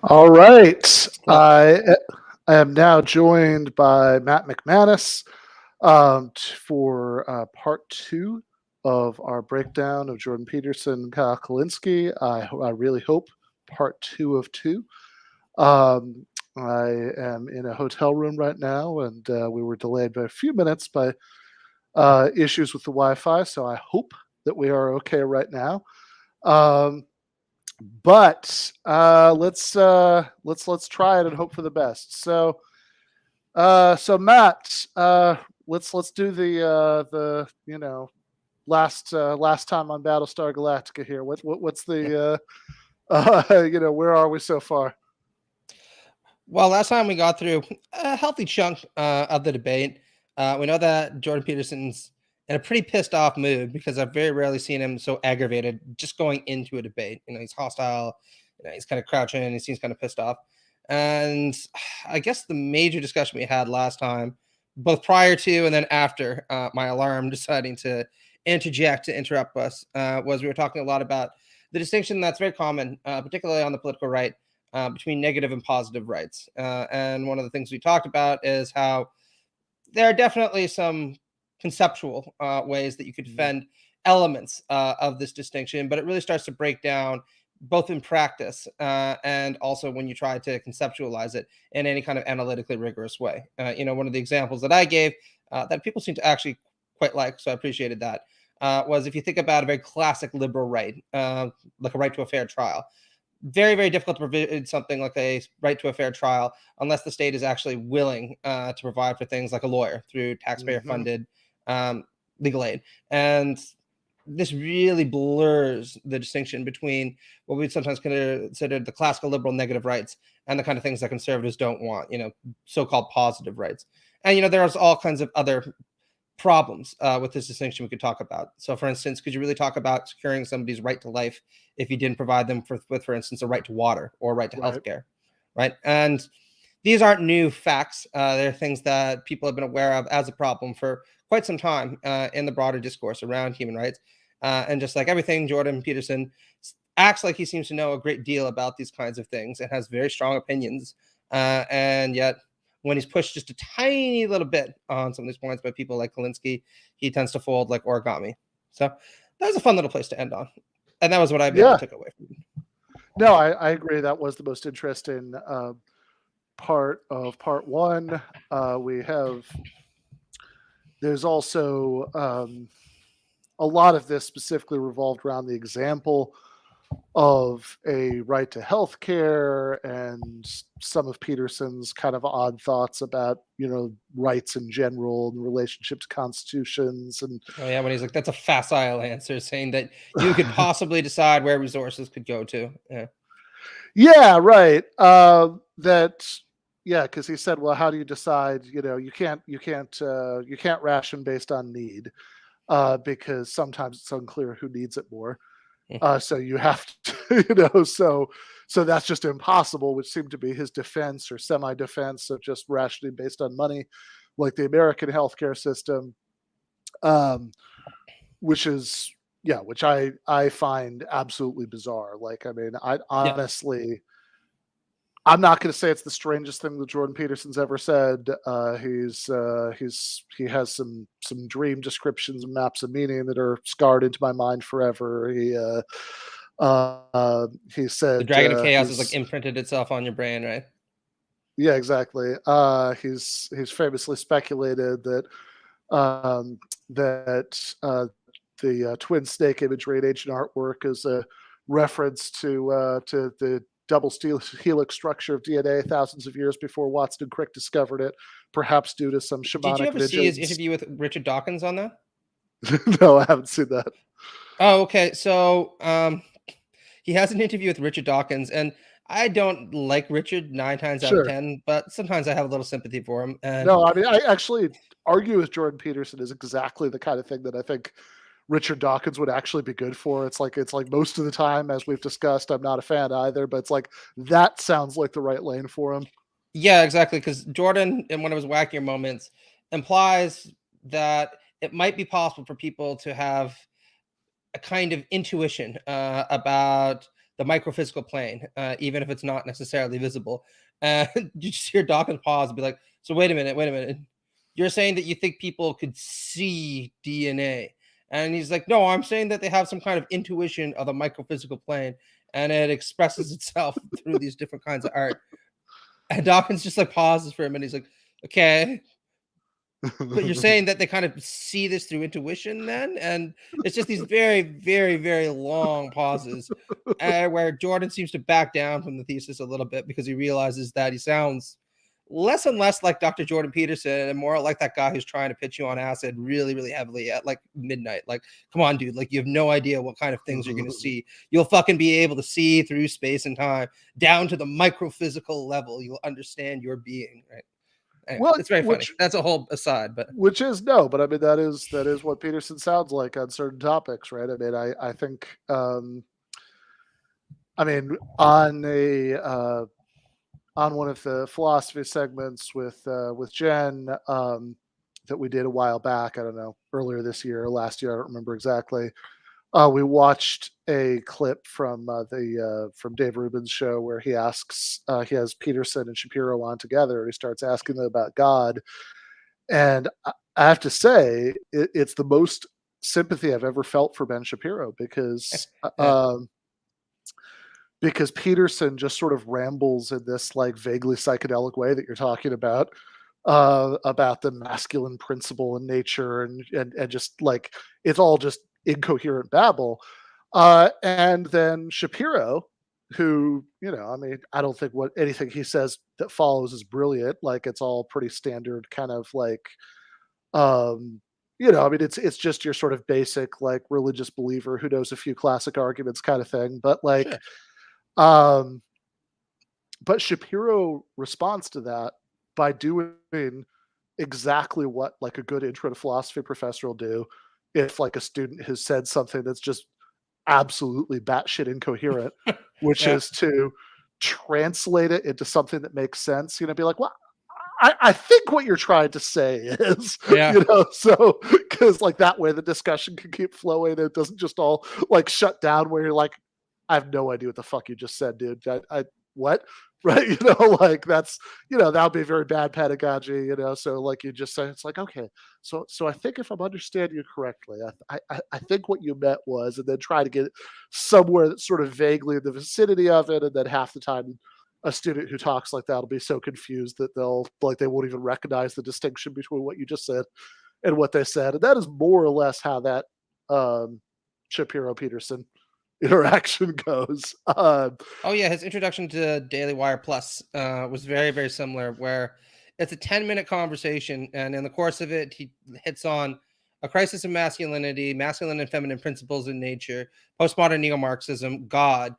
All right. Well, I am now joined by Matt McManus for part two of our breakdown of Jordan Peterson and Kyle Kulinski. I really hope part two of two. Um, I am in a hotel room right now, and we were delayed by a few minutes by issues with the Wi-Fi. So I hope that we are okay right now. Um, but let's try it and hope for the best. So Matt, let's do the last time on Battlestar Galactica here. What's the where are we so far? well, last time we got through a healthy chunk of the debate. We know that Jordan Peterson's in a pretty pissed off mood because I've very rarely seen him so aggravated just going into a debate. He's hostile. He's kind of crouching. He seems kind of pissed off. And I guess the major discussion we had last time, both prior to and then after my alarm deciding to interject to interrupt us, was we were talking a lot about the distinction that's very common, particularly on the political right, between negative and positive rights. And one of the things we talked about is how there are definitely some conceptual ways that you could defend elements of this distinction, but it really starts to break down both in practice and also when you try to conceptualize it in any kind of analytically rigorous way. One of the examples that I gave that people seem to actually quite like, so I appreciated that, was if you think about a very classic liberal right, like a right to a fair trial. Very, very difficult to provide something like a right to a fair trial unless the state is actually willing to provide for things like a lawyer through taxpayer-funded legal aid. And this really blurs the distinction between what we'd sometimes consider the classical liberal negative rights and the kind of things that conservatives don't want, so-called positive rights. And, there's all kinds of other problems with this distinction we could talk about. So, for instance, could you really talk about securing somebody's right to life if you didn't provide them with, for instance, a right to water or a right to healthcare, right? And these aren't new facts. They're things that people have been aware of as a problem for quite some time in the broader discourse around human rights. And just like everything, Jordan Peterson acts like he seems to know a great deal about these kinds of things and has very strong opinions. And yet, when he's pushed just a tiny little bit on some of these points by people like Kulinski, he tends to fold like origami. So that was a fun little place to end on. And that was what I took away from it. No, I agree. That was the most interesting part of part one. There's also a lot of this specifically revolved around the example of a right to health care and some of Peterson's kind of odd thoughts about, rights in general and relationship to constitutions. And when he's like, that's a facile answer, saying that you could possibly decide where resources could go to. Yeah, right. Because he said, well, how do you decide? You can't ration based on need because sometimes it's unclear who needs it more. So you have to, so that's just impossible, which seemed to be his defense or semi-defense of just rationing based on money, like the American healthcare system, which I find absolutely bizarre. Like, I mean, I honestly, I'm not going to say it's the strangest thing that Jordan Peterson's ever said. He has some dream descriptions and maps of meaning that are scarred into my mind forever. He said the Dragon of Chaos is like imprinted itself on your brain, right? Yeah, exactly. He's famously speculated that the twin snake imagery in ancient artwork is a reference to the double helix structure of DNA thousands of years before Watson and Crick discovered it, perhaps due to some shamanic Did you ever see his visions. interview with Richard Dawkins on that? No, I haven't seen that. Oh, okay. So he has an interview with Richard Dawkins, and I don't like Richard 9 times out of 10, but sometimes I have a little sympathy for him. And no, I mean, I actually argue with Jordan Peterson is exactly the kind of thing that I think Richard Dawkins would actually be good for. It's like most of the time, as we've discussed, I'm not a fan either, but it's like that sounds like the right lane for him. Yeah, exactly. Because Jordan, in one of his wackier moments, implies that it might be possible for people to have a kind of intuition about the microphysical plane, even if it's not necessarily visible. And you just hear Dawkins pause and be like, so wait a minute. You're saying that you think people could see DNA. And he's like, no, I'm saying that they have some kind of intuition of the microphysical plane and it expresses itself through these different kinds of art. And Dawkins just like pauses for a minute. He's like, okay, but you're saying that they kind of see this through intuition then? And it's just these very, very, very long pauses where Jordan seems to back down from the thesis a little bit because he realizes that he sounds less and less like Dr. Jordan Peterson and more like that guy who's trying to pitch you on acid really, really heavily at like midnight. Like, come on, dude. Like, you have no idea what kind of things you're going to see. You'll fucking be able to see through space and time down to the microphysical level. You'll understand your being, right? Anyway, Well, it's very funny. That's a whole aside, but which is no, but I mean that is what Peterson sounds like on certain topics, right? I mean, I think I mean on one of the philosophy segments with Jen that we did a while back, I don't know, earlier this year or last year, I don't remember exactly. We watched a clip from from Dave Rubin's show where he asks he has Peterson and Shapiro on together, and he starts asking them about God. And I have to say, it's the most sympathy I've ever felt for Ben Shapiro because because Peterson just sort of rambles in this like vaguely psychedelic way that you're talking about the masculine principle in nature and just like it's all just incoherent babble. And then Shapiro, who, you know, I mean, I don't think what anything he says that follows is brilliant. Like it's all pretty standard kind of like you know, I mean, it's just your sort of basic like religious believer who knows a few classic arguments kind of thing. But like sure. um but Shapiro responds to that by doing exactly what like a good intro to philosophy professor will do if like a student has said something that's just absolutely batshit incoherent, which Yeah. is to translate it into something that makes sense. You know, be like, well, I think what you're trying to say is, Yeah. you know, so because like that way the discussion can keep flowing. It doesn't just all like shut down where you're like, I have no idea what the fuck you just said, dude. I what? Right? You know, like that's, you know, that would be very bad pedagogy, you know. So like you just say it's like, okay, so I think if I'm understanding you correctly, I think what you meant was, and then try to get somewhere that's sort of vaguely in the vicinity of it, and then half the time a student who talks like that will be so confused that they won't even recognize the distinction between what you just said and what they said. And that is more or less how that Shapiro Peterson interaction goes. Oh yeah, his introduction to Daily Wire Plus was very, very similar. Where it's a 10-minute conversation, and in the course of it, he hits on a crisis of masculinity, masculine and feminine principles in nature, postmodern neo-Marxism, God,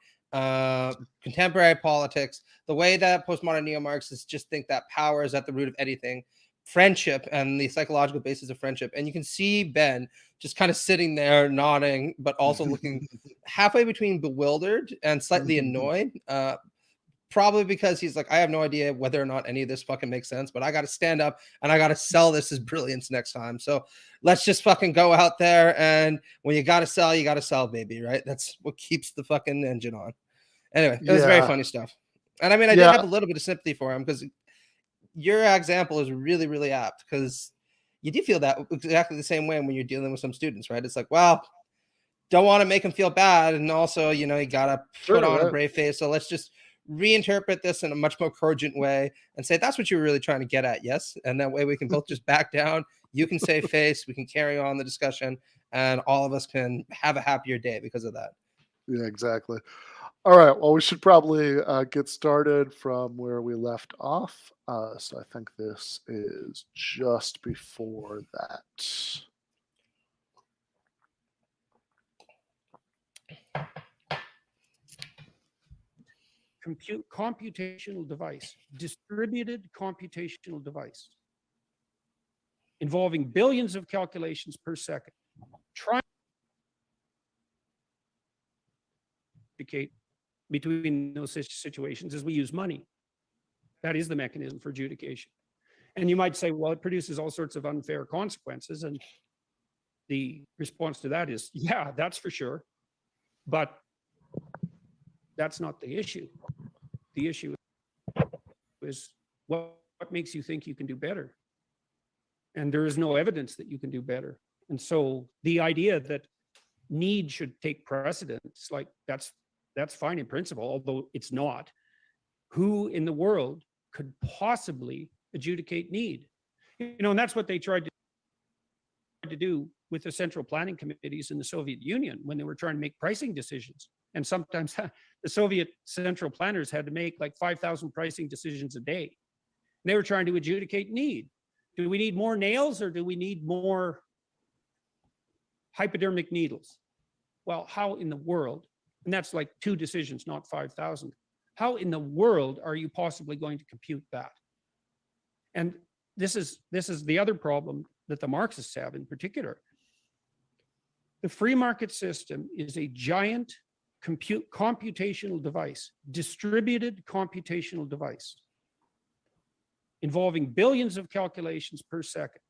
contemporary politics, the way that postmodern neo-Marxists just think that power is at the root of anything, friendship and the psychological basis of friendship. And you can see Ben just kind of sitting there nodding, but also looking halfway between bewildered and slightly annoyed. Probably because he's like, I have no idea whether or not any of this fucking makes sense, but I got to stand up and I got to sell this as brilliance next time. So let's just fucking go out there. And when you got to sell, baby, right? That's what keeps the fucking engine on. Anyway, it was very yeah, funny stuff. And I mean, I did yeah, have a little bit of sympathy for him because your example is really, really apt because you do feel that exactly the same way when you're dealing with some students, right? It's like, well, don't want to make them feel bad. And also, you know, you got to put sure, on a right. brave face. So let's just reinterpret this in a much more cogent way and say, that's what you were really trying to get at. Yes. And that way we can both just back down. You can save face. We can carry on the discussion and all of us can have a happier day because of that. Yeah, exactly. All right. Well, we should probably get started from where we left off. So I think this is just before that. Computational device, distributed computational device, involving billions of calculations per second. Trying to communicate between those situations as we use money. That is the mechanism for adjudication. And you might say, well, it produces all sorts of unfair consequences. And the response to that is, yeah, that's for sure. But that's not the issue. The issue is what makes you think you can do better? And there is no evidence that you can do better. And so the idea that need should take precedence, like that's fine in principle, although it's not. Who in the world could possibly adjudicate need? And that's what they tried to do with the central planning committees in the Soviet Union when they were trying to make pricing decisions. And sometimes the Soviet central planners had to make like 5,000 pricing decisions a day. And they were trying to adjudicate need. Do we need more nails or do we need more hypodermic needles? Well, how in the world, and that's like 2 decisions, not 5,000. How in the world are you possibly going to compute that? And this is the other problem that the Marxists have in particular. The free market system is a giant computational device, distributed computational device, involving billions of calculations per second,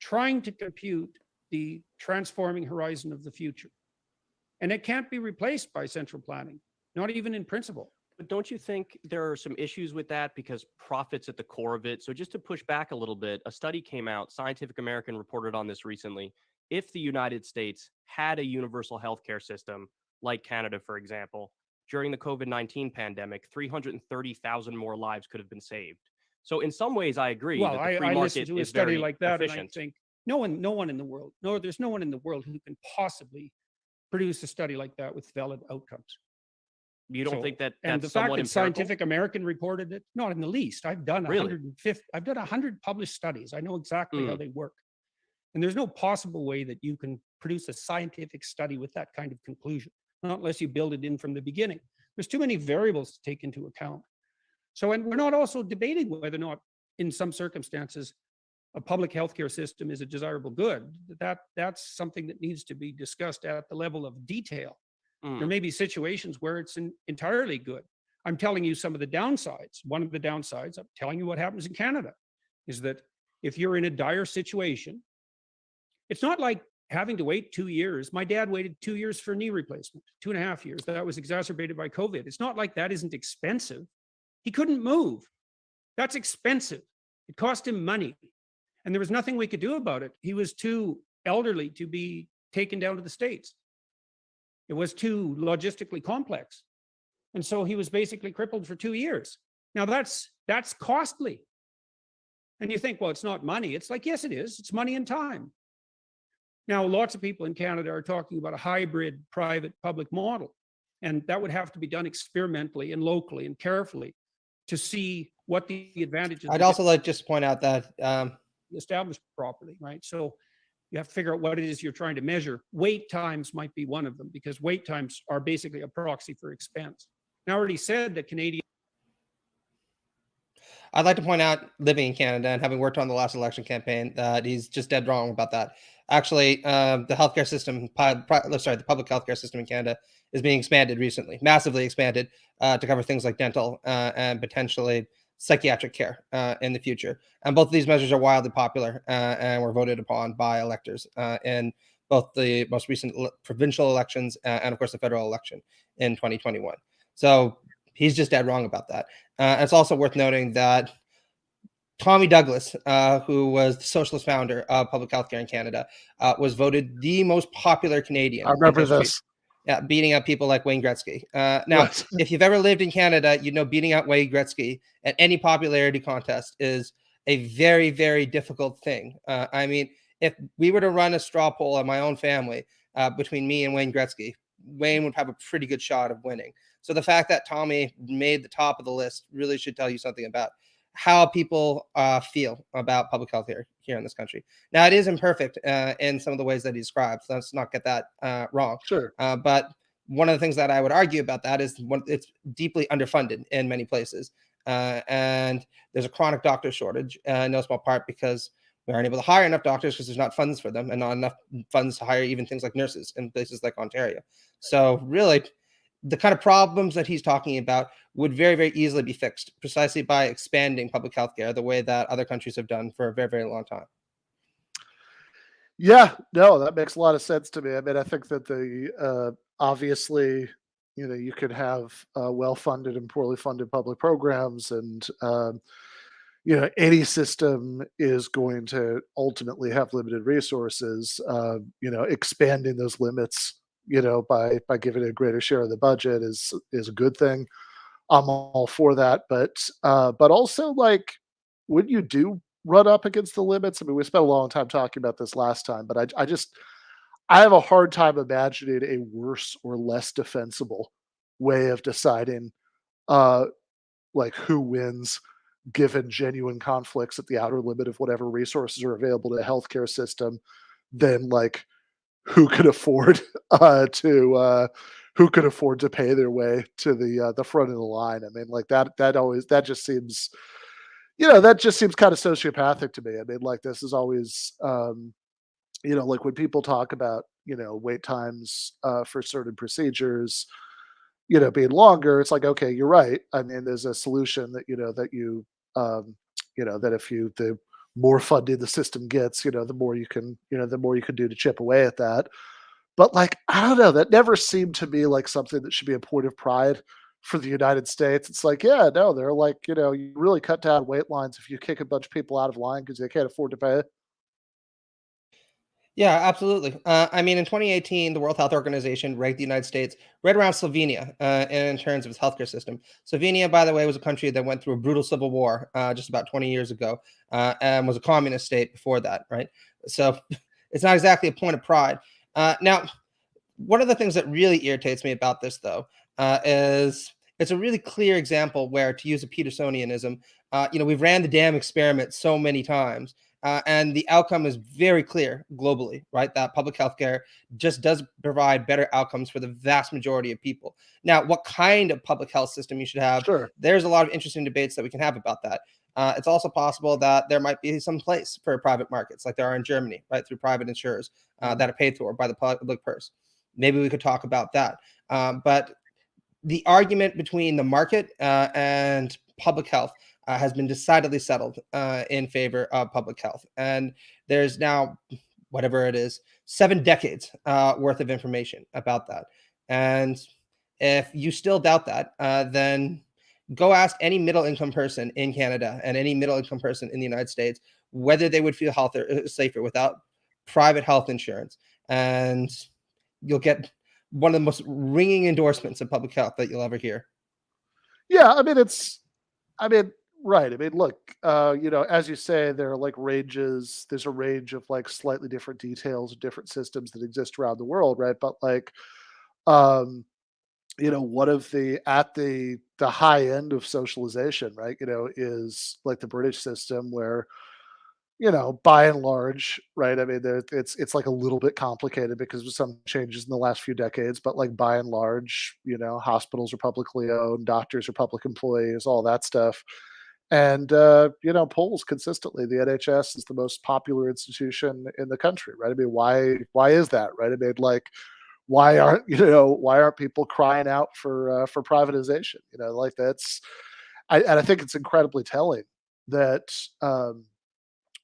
trying to compute the transforming horizon of the future. And it can't be replaced by central planning, not even in principle. But don't you think there are some issues with that because profit's at the core of it? So just to push back a little bit, a study came out, Scientific American reported on this recently. If the United States had a universal healthcare system, like Canada, for example, during the COVID-19 pandemic, 330,000 more lives could have been saved. So in some ways, I agree Well, that the free I market listened to a is study very like that, efficient. and I think no one in the world, there's no one in the world who can possibly produce a study like that with valid outcomes. You don't think that And the that's fact somewhat that empirical? Scientific American reported it, not in the least. I've done Really? 150, I've done 100 published studies. I know exactly how they work. And there's no possible way that you can produce a scientific study with that kind of conclusion, not unless you build it in from the beginning. There's too many variables to take into account. So, and we're not also debating whether or not, in some circumstances, a public healthcare system is a desirable good. That's something that needs to be discussed at the level of detail. There may be situations where it's entirely good. I'm telling you some of the downsides. One of the downsides, I'm telling you what happens in Canada, is that if you're in a dire situation, it's not like having to wait 2 years. My dad waited 2 years for a knee replacement, 2.5 years. That was exacerbated by COVID. It's not like that isn't expensive. He couldn't move. That's expensive. It cost him money. And there was nothing we could do about it. He was too elderly to be taken down to the States. It was too logistically complex. And so he was basically crippled for 2 years. Now that's costly. And you think, well, it's not money. It's like, yes, it is. It's money and time. Now, lots of people in Canada are talking about a hybrid private public model. And that would have to be done experimentally and locally and carefully to see what the advantages. I'd also like just to point out that established properly, right? So you have to figure out what it is you're trying to measure. Wait times might be one of them, because wait times are basically a proxy for expense. Now, I already said that I'd like to point out, living in Canada and having worked on the last election campaign, that he's just dead wrong about that. Actually, the healthcare system, the public healthcare system in Canada is being expanded recently, massively expanded, to cover things like dental and potentially psychiatric care in the future. And both of these measures are wildly popular and were voted upon by electors in both the most recent provincial elections and, of course, the federal election in 2021. So he's just dead wrong about that. It's also worth noting that Tommy Douglas, who was the socialist founder of public healthcare in Canada, was voted the most popular Canadian. I remember this. Yeah, beating out people like Wayne Gretzky. Now, if you've ever lived in Canada, you know beating out Wayne Gretzky at any popularity contest is a very, very difficult thing. I mean, if we were to run a straw poll on my own family between me and Wayne Gretzky, Wayne would have a pretty good shot of winning. So the fact that Tommy made the top of the list really should tell you something about how people feel about public health here in this country. Now, it is imperfect in some of the ways that he describes. So let's not get that wrong. Sure. But one of the things that I would argue about that is it's deeply underfunded in many places. And there's a chronic doctor shortage, in no small part because we aren't able to hire enough doctors because there's not funds for them and not enough funds to hire even things like nurses in places like Ontario. So really, the kind of problems that he's talking about would very, very easily be fixed precisely by expanding public health care the way that other countries have done for a very, very long time. Yeah, no, that makes a lot of sense to me. I mean, I think that the obviously you could have well-funded and poorly funded public programs, and any system is going to ultimately have limited resources. Expanding those limits, by giving it a greater share of the budget is a good thing. I'm all for that, but also, like, when you do run up against the limits, I mean, we spent a long time talking about this last time, but I have a hard time imagining a worse or less defensible way of deciding, uh, like, who wins given genuine conflicts at the outer limit of whatever resources are available to the healthcare system than, like, who could afford who could afford to pay their way to the front of the line. I mean, like, that just seems, that just seems kind of sociopathic to me. I mean, like, this is always, like, when people talk about, wait times for certain procedures, being longer, it's like, okay, you're right. I mean, there's a solution that, that if the more funding the system gets, the more you can do to chip away at that. But, like, I don't know, that never seemed to me like something that should be a point of pride for the United States. It's like, yeah, no, they're like, you really cut down wait lines if you kick a bunch of people out of line because they can't afford to pay. Yeah, absolutely. I mean, in 2018, the World Health Organization ranked the United States right around Slovenia in terms of its healthcare system. Slovenia, by the way, was a country that went through a brutal civil war just about 20 years ago and was a communist state before that, right? So it's not exactly a point of pride. Now, one of the things that really irritates me about this, though, is it's a really clear example where, to use a Petersonianism, we've ran the damn experiment so many times, and the outcome is very clear globally, right? That public health care just does provide better outcomes for the vast majority of people. Now, what kind of public health system you should have, Sure. there's a lot of interesting debates that we can have about that. It's also possible that there might be some place for private markets, like there are in Germany, right, through private insurers that are paid for by the public purse. Maybe we could talk about that. But the argument between the market and public health has been decidedly settled in favor of public health. And there's now, whatever it is, 7 decades worth of information about that. And if you still doubt that, then go ask any middle income person in Canada and any middle income person in the United States whether they would feel healthier, safer without private health insurance. And you'll get one of the most ringing endorsements of public health that you'll ever hear. Yeah, I mean, right. I mean, look, as you say, there are, like, ranges. There's a range of, like, slightly different details of different systems that exist around the world, right? But, like, um, one of the high end of socialization, right? Is like the British system where, by and large, right? I mean, it's like a little bit complicated because of some changes in the last few decades, but, like, by and large, hospitals are publicly owned, doctors are public employees, all that stuff. And polls consistently, the NHS is the most popular institution in the country, right? I mean, why is that, right? I mean, like, why aren't people crying out for privatization? Like, and I think it's incredibly telling that,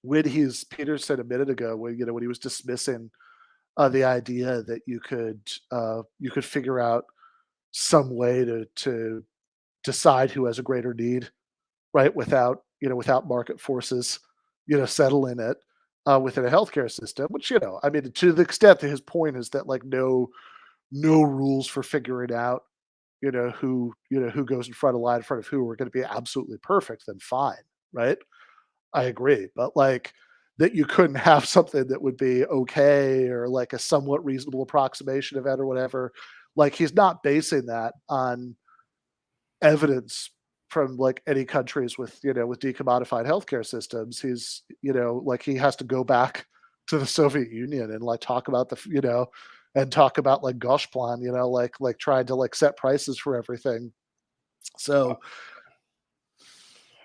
when Peterson a minute ago, when he was dismissing the idea that you could figure out some way to decide who has a greater need, right? Without market forces, settling it within a healthcare system. Which, I mean, to the extent that his point is that, like, no rules for figuring out, who goes in front of line in front of who are going to be absolutely perfect, then fine, right? I agree, but, like, that you couldn't have something that would be okay or, like, a somewhat reasonable approximation of it or whatever. Like, he's not basing that on evidence from, like, any countries with decommodified healthcare systems. He's, like, he has to go back to the Soviet Union and, like, talk about and talk about, like, Goshplan, like trying to, like, set prices for everything. So,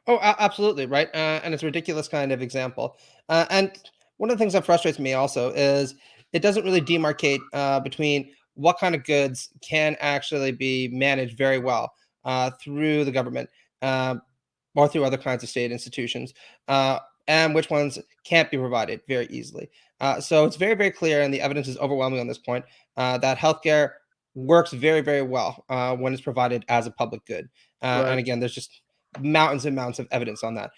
Oh, absolutely, right. And it's a ridiculous kind of example. And one of the things that frustrates me also is it doesn't really demarcate between what kind of goods can actually be managed very well through the government or through other kinds of state institutions, and which ones can't be provided very easily. So it's very, very clear, and the evidence is overwhelming on this point, that healthcare works very, very well when it's provided as a public good. Right. And again, there's just mountains and mountains of evidence on that.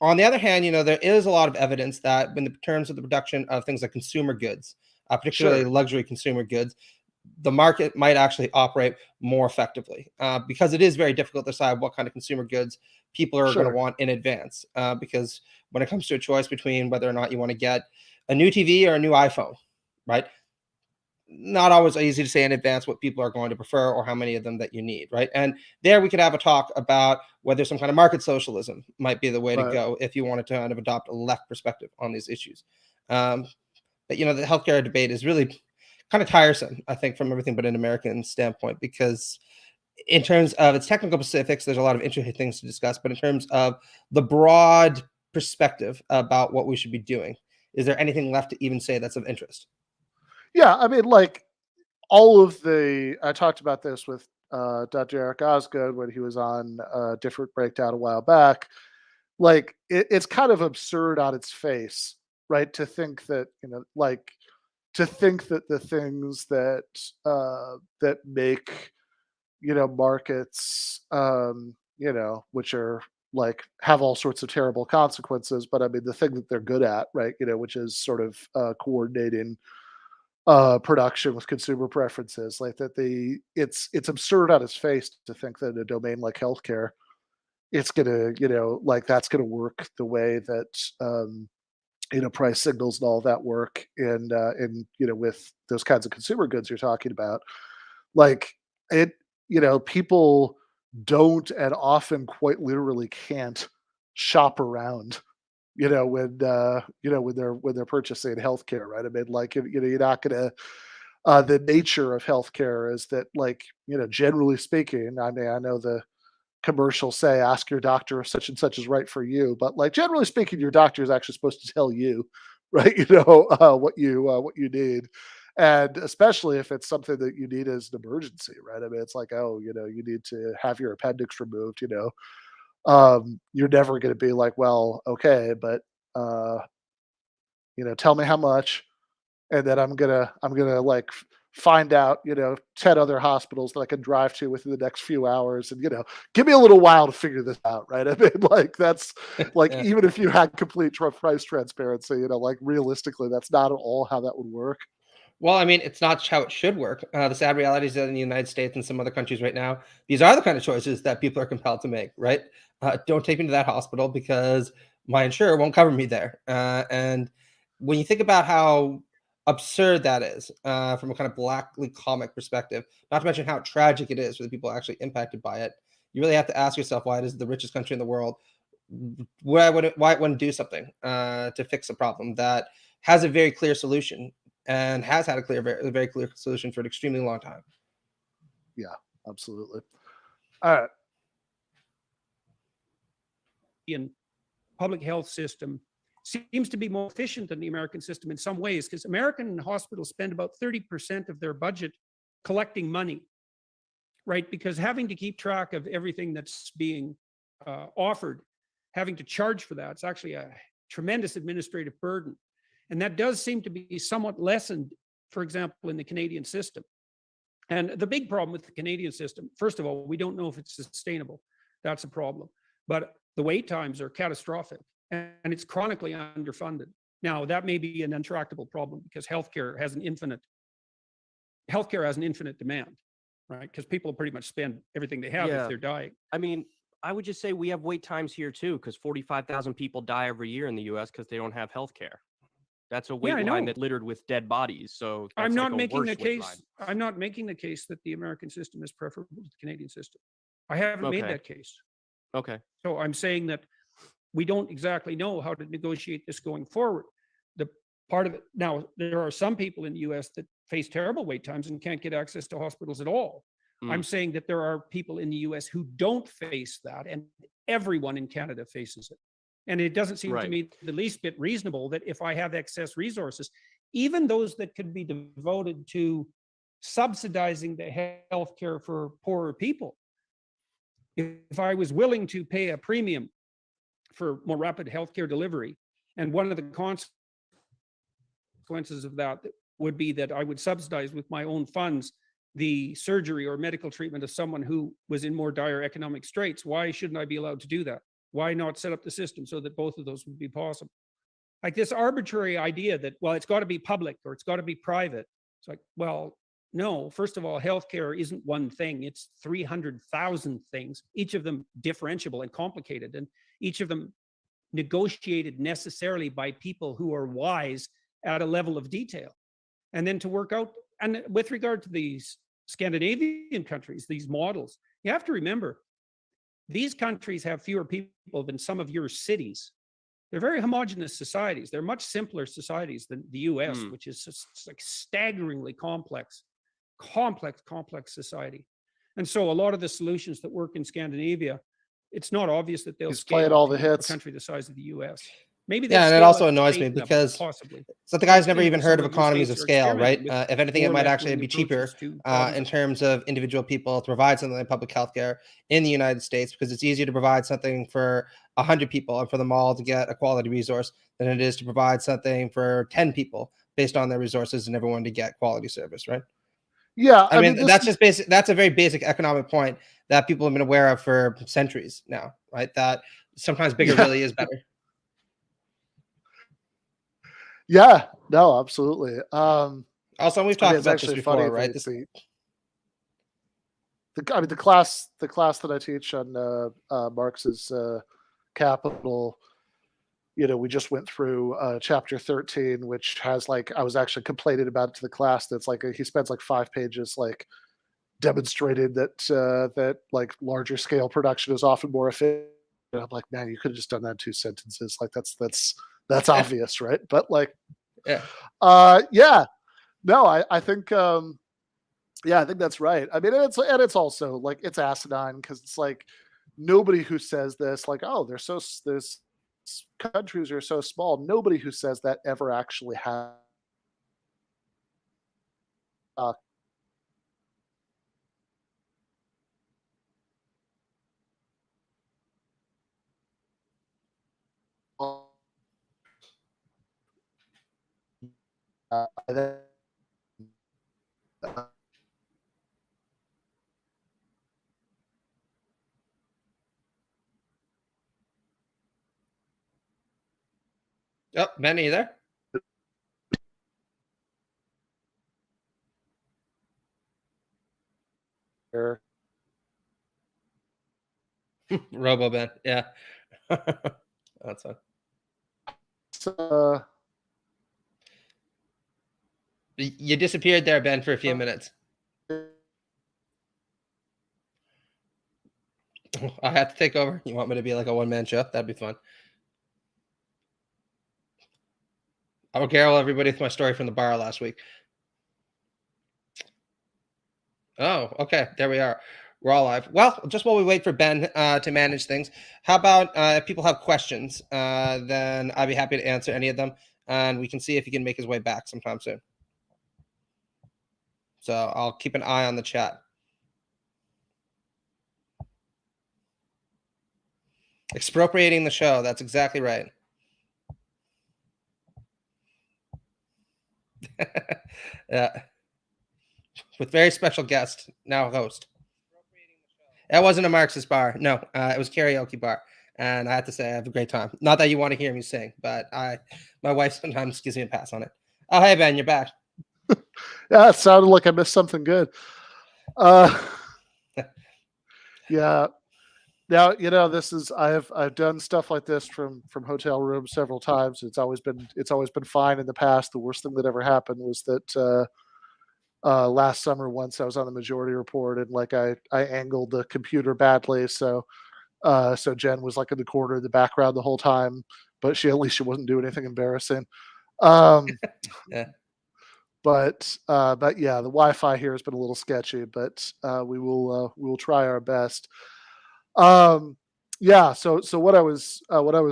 On the other hand, there is a lot of evidence that in the terms of the production of things like consumer goods, particularly Sure. luxury consumer goods, the market might actually operate more effectively because it is very difficult to decide what kind of consumer goods people are going to Sure. want in advance. Because when it comes to a choice between whether or not you want to get a new TV or a new iPhone, right? Not always easy to say in advance what people are going to prefer or how many of them that you need, right? And there we could have a talk about whether some kind of market socialism might be the way to Right. go if you wanted to kind of adopt a left perspective on these issues. But the healthcare debate is really kind of tiresome, I think, from everything but an American standpoint, because in terms of its technical specifics, there's a lot of interesting things to discuss. But in terms of the broad perspective about what we should be doing, is there anything left to even say that's of interest? Yeah, I mean, like I talked about this with Dr. Eric Osgood when he was on a different breakdown a while back. Like it's kind of absurd on its face, right? To think that the things that make markets which are like have all sorts of terrible consequences, but I mean the thing that they're good at, right? Which is sort of coordinating production with consumer preferences, like that it's absurd on its face to think that in a domain like healthcare it's gonna like that's gonna work the way that price signals and all that work in with those kinds of consumer goods you're talking about. Like it people don't and often quite literally can't shop around when they're purchasing healthcare, right? I mean, like, you're not gonna. The nature of healthcare is that, like, generally speaking, I mean, I know the commercials say, "Ask your doctor if such and such is right for you," but, like, generally speaking, your doctor is actually supposed to tell you, right? What you need, and especially if it's something that you need as an emergency, right? I mean, it's like, oh, you need to have your appendix removed. You're never going to be like, well, okay, but uh, tell me how much, and then I'm gonna like find out, 10 other hospitals that I can drive to within the next few hours, and give me a little while to figure this out, right? I mean, like that's like Yeah. even if you had complete price transparency, like realistically, that's not at all how that would work. Well, I mean, it's not how it should work. The sad reality is that in the United States and some other countries right now, these are the kind of choices that people are compelled to make, right? Don't take me to that hospital because my insurer won't cover me there. And when you think about how absurd that is from a kind of blackly comic perspective, not to mention how tragic it is for the people actually impacted by it, you really have to ask yourself why it is the richest country in the world, why it wouldn't do something to fix a problem that has a very clear solution and has had a very clear solution for an extremely long time. Yeah, absolutely. All right. In public health system seems to be more efficient than the American system in some ways, because American hospitals spend about 30% of their budget collecting money, right? Because having to keep track of everything that's being offered, having to charge for that, it's actually a tremendous administrative burden. And that does seem to be somewhat lessened, for example, in the Canadian system. And the big problem with the Canadian system, first of all, we don't know if it's sustainable. That's a problem. But the wait times are catastrophic, and it's chronically underfunded. Now, that may be an intractable problem because healthcare has an infinite demand, right? Because people pretty much spend everything they have if they're dying. I mean, I would just say we have wait times here too, because 45,000 people die every year in the U.S. because they don't have health care. That's a wait line that's littered with dead bodies. So that's I'm not like a making the worse wait case. line. I'm not making the case that the American system is preferable to the Canadian system. I haven't made Okay. that case. Okay. So I'm saying that we don't exactly know how to negotiate this going forward. The part of it now, there are some people in the US that face terrible wait times and can't get access to hospitals at all. I'm saying that there are people in the US who don't face that, and everyone in Canada faces it. And it doesn't seem to me the least bit reasonable that if I have excess resources, even those that could be devoted to subsidizing the health care for poorer people, if I was willing to pay a premium for more rapid healthcare delivery, and one of the consequences of that would be that I would subsidize with my own funds the surgery or medical treatment of someone who was in more dire economic straits. Why shouldn't I be allowed to do that? Why not set up the system so that both of those would be possible? Like this arbitrary idea that, well, it's got to be public or it's got to be private. It's like, well, no, first of all, healthcare isn't one thing. It's 300,000 things, each of them differentiable and complicated, and each of them negotiated necessarily by people who are wise at a level of detail. And then to work out, and with regard to these Scandinavian countries, these models, you have to remember, these countries have fewer people than some of your cities. They're very homogenous societies. They're much simpler societies than the US, which is just like staggeringly complex society. And so a lot of the solutions that work in Scandinavia, it's not obvious that they'll scale all the to hits. a country the size of the US. Maybe Yeah, and it also annoys me because possibly. so the guy's never Maybe even some heard of of your economies of states are scale, right? experimenting with If anything, it more might actually left-wing be cheaper approaches to in problems. terms of individual people to provide something like public health care in the United States, because it's easier to provide something for 100 people and for them all to get a quality resource than it is to provide something for 10 people based on their resources and everyone to get quality service, right? Yeah, I mean that's just basic. That's a very basic economic point that people have been aware of for centuries now, right? That sometimes bigger really is better. Yeah, no, absolutely. Also, we've talked it's about this actually before, funny, right? the class that I teach on Marx's Capital, we just went through chapter 13, which has I was actually complaining about it to the class. That's he spends 5 pages demonstrated that larger scale production is often more efficient. And I'm like, man, you could have just done that in 2 sentences. That's obvious, right? But yeah, no, I think I think that's right. I mean, it's also it's asinine because it's nobody who says this oh, there's countries are so small. Nobody who says that ever actually has Oh, Ben, are you there? Robo Ben, yeah. That's fine. You disappeared there, Ben, for a few minutes. I have to take over. You want me to be a one-man show? That'd be fun. I will carol everybody with my story from the bar last week. Oh, okay. There we are. We're all live. Well, just while we wait for Ben to manage things, how about if people have questions, then I'd be happy to answer any of them, and we can see if he can make his way back sometime soon. So I'll keep an eye on the chat. Expropriating the show. That's exactly right. Yeah. With very special guest, now host. That wasn't a Marxist bar. No, it was a karaoke bar. And I have to say, I have a great time. Not that you want to hear me sing, but my wife sometimes gives me a pass on it. Oh, hey, Ben, you're back. Yeah, it sounded like I missed something good. Yeah. Now, this is I've done stuff like this from hotel rooms several times. It's always been fine in the past. The worst thing that ever happened was that last summer once I was on the Majority Report and I angled the computer badly, so Jen was in the corner in the background the whole time, but at least she wasn't doing anything embarrassing. Yeah. But yeah, the Wi-Fi here has been a little sketchy, but we will try our best. Yeah. So what I was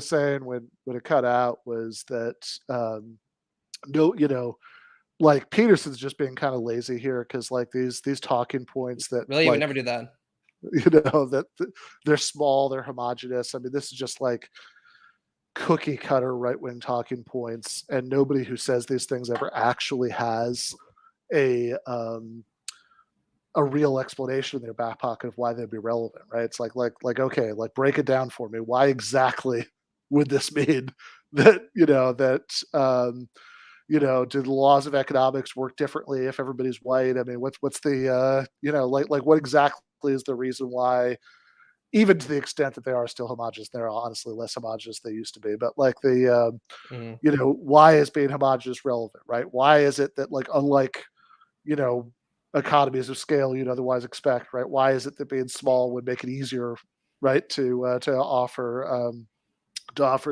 saying when it cut out was that no, Peterson's just being kind of lazy here because these talking points that Really, you would never do that. That they're small, they're homogenous. I mean, this is just cookie cutter right wing talking points, and nobody who says these things ever actually has a a real explanation in their back pocket of why they'd be relevant, right? It's like okay, like break it down for me. Why exactly would this mean that do the laws of economics work differently if everybody's white? I mean, what's the like what exactly is the reason why, even to the extent that they are still homogenous, they're honestly less homogenous than they used to be. But like why is being homogenous relevant, right? Why is it that, like, unlike economies of scale you'd otherwise expect, right? Why is it that being small would make it easier, right, to offer